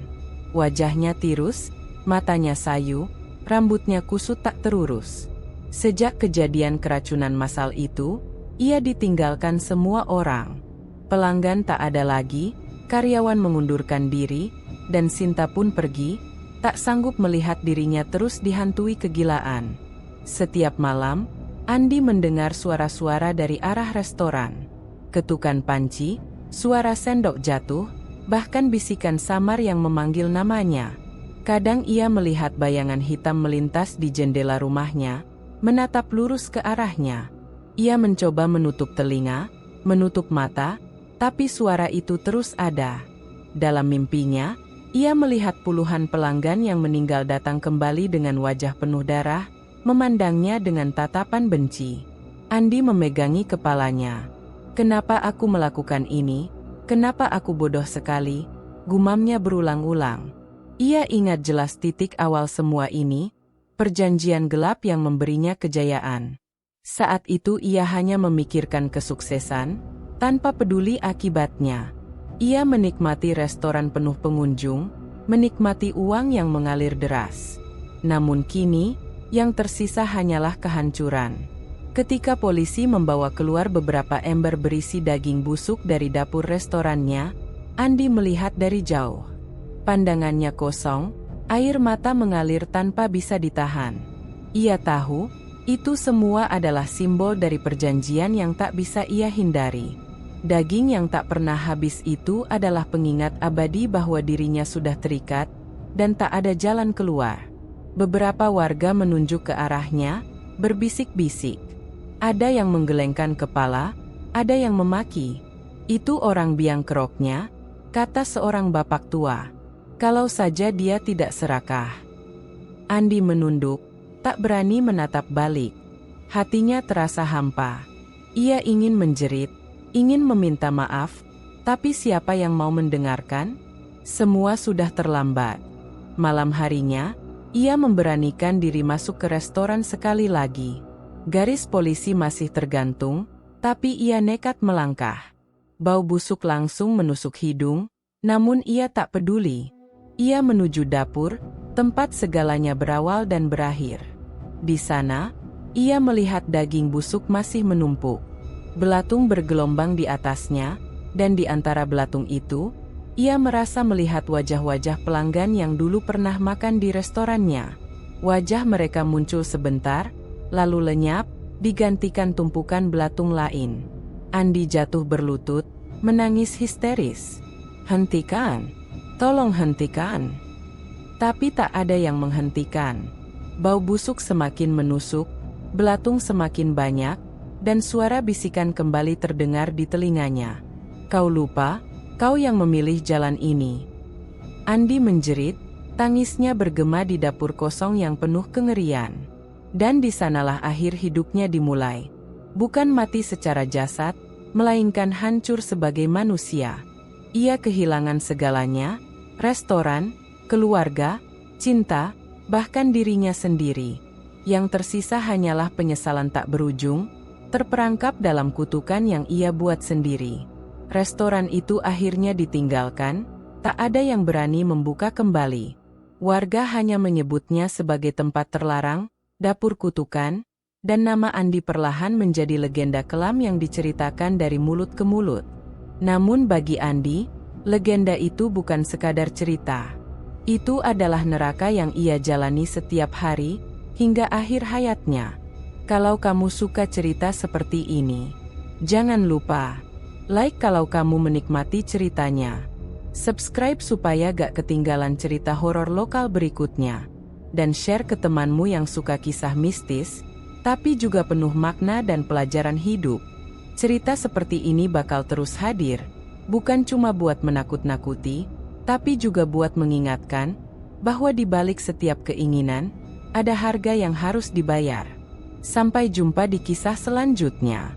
Wajahnya tirus, matanya sayu, rambutnya kusut tak terurus. Sejak kejadian keracunan massal itu, ia ditinggalkan semua orang. Pelanggan tak ada lagi, karyawan mengundurkan diri, dan Sinta pun pergi, tak sanggup melihat dirinya terus dihantui kegilaan. Setiap malam, Andi mendengar suara-suara dari arah restoran. Ketukan panci, suara sendok jatuh, bahkan bisikan samar yang memanggil namanya. Kadang ia melihat bayangan hitam melintas di jendela rumahnya, menatap lurus ke arahnya. Ia mencoba menutup telinga, menutup mata, tapi suara itu terus ada. Dalam mimpinya, ia melihat puluhan pelanggan yang meninggal datang kembali dengan wajah penuh darah, memandangnya dengan tatapan benci. Andi memegangi kepalanya. "Kenapa aku melakukan ini? Kenapa aku bodoh sekali?" gumamnya berulang-ulang. Ia ingat jelas titik awal semua ini, perjanjian gelap yang memberinya kejayaan. Saat itu ia hanya memikirkan kesuksesan, tanpa peduli akibatnya. Ia menikmati restoran penuh pengunjung, menikmati uang yang mengalir deras. Namun kini, yang tersisa hanyalah kehancuran. Ketika polisi membawa keluar beberapa ember berisi daging busuk dari dapur restorannya, Andi melihat dari jauh. Pandangannya kosong, air mata mengalir tanpa bisa ditahan. Ia tahu, itu semua adalah simbol dari perjanjian yang tak bisa ia hindari. Daging yang tak pernah habis itu adalah pengingat abadi bahwa dirinya sudah terikat, dan tak ada jalan keluar. Beberapa warga menunjuk ke arahnya, berbisik-bisik. Ada yang menggelengkan kepala, ada yang memaki. Itu orang biang keroknya, kata seorang bapak tua. Kalau saja dia tidak serakah. Andi menunduk, tak berani menatap balik. Hatinya terasa hampa. Ia ingin menjerit, ingin meminta maaf, tapi siapa yang mau mendengarkan? Semua sudah terlambat. Malam harinya, ia memberanikan diri masuk ke restoran sekali lagi. Garis polisi masih tergantung, tapi ia nekat melangkah. Bau busuk langsung menusuk hidung, namun ia tak peduli. Ia menuju dapur, tempat segalanya berawal dan berakhir. Di sana, ia melihat daging busuk masih menumpuk. Belatung bergelombang di atasnya, dan di antara belatung itu, ia merasa melihat wajah-wajah pelanggan yang dulu pernah makan di restorannya. Wajah mereka muncul sebentar, lalu lenyap, digantikan tumpukan belatung lain. Andi jatuh berlutut, menangis histeris. "Hentikan! Tolong hentikan!" Tapi tak ada yang menghentikan. Bau busuk semakin menusuk, belatung semakin banyak, dan suara bisikan kembali terdengar di telinganya. "Kau lupa, kau yang memilih jalan ini." Andi menjerit, tangisnya bergema di dapur kosong yang penuh kengerian. Dan di sanalah akhir hidupnya dimulai. Bukan mati secara jasad, melainkan hancur sebagai manusia. Ia kehilangan segalanya, restoran, keluarga, cinta, bahkan dirinya sendiri. Yang tersisa hanyalah penyesalan tak berujung, terperangkap dalam kutukan yang ia buat sendiri. Restoran itu akhirnya ditinggalkan, tak ada yang berani membuka kembali. Warga hanya menyebutnya sebagai tempat terlarang, dapur kutukan, dan nama Andi perlahan menjadi legenda kelam yang diceritakan dari mulut ke mulut. Namun bagi Andi, legenda itu bukan sekadar cerita. Itu adalah neraka yang ia jalani setiap hari, hingga akhir hayatnya. Kalau kamu suka cerita seperti ini, jangan lupa like kalau kamu menikmati ceritanya. Subscribe supaya gak ketinggalan cerita horor lokal berikutnya. Dan share ke temanmu yang suka kisah mistis, tapi juga penuh makna dan pelajaran hidup. Cerita seperti ini bakal terus hadir, bukan cuma buat menakut-nakuti, tapi juga buat mengingatkan bahwa di balik setiap keinginan, ada harga yang harus dibayar. Sampai jumpa di kisah selanjutnya.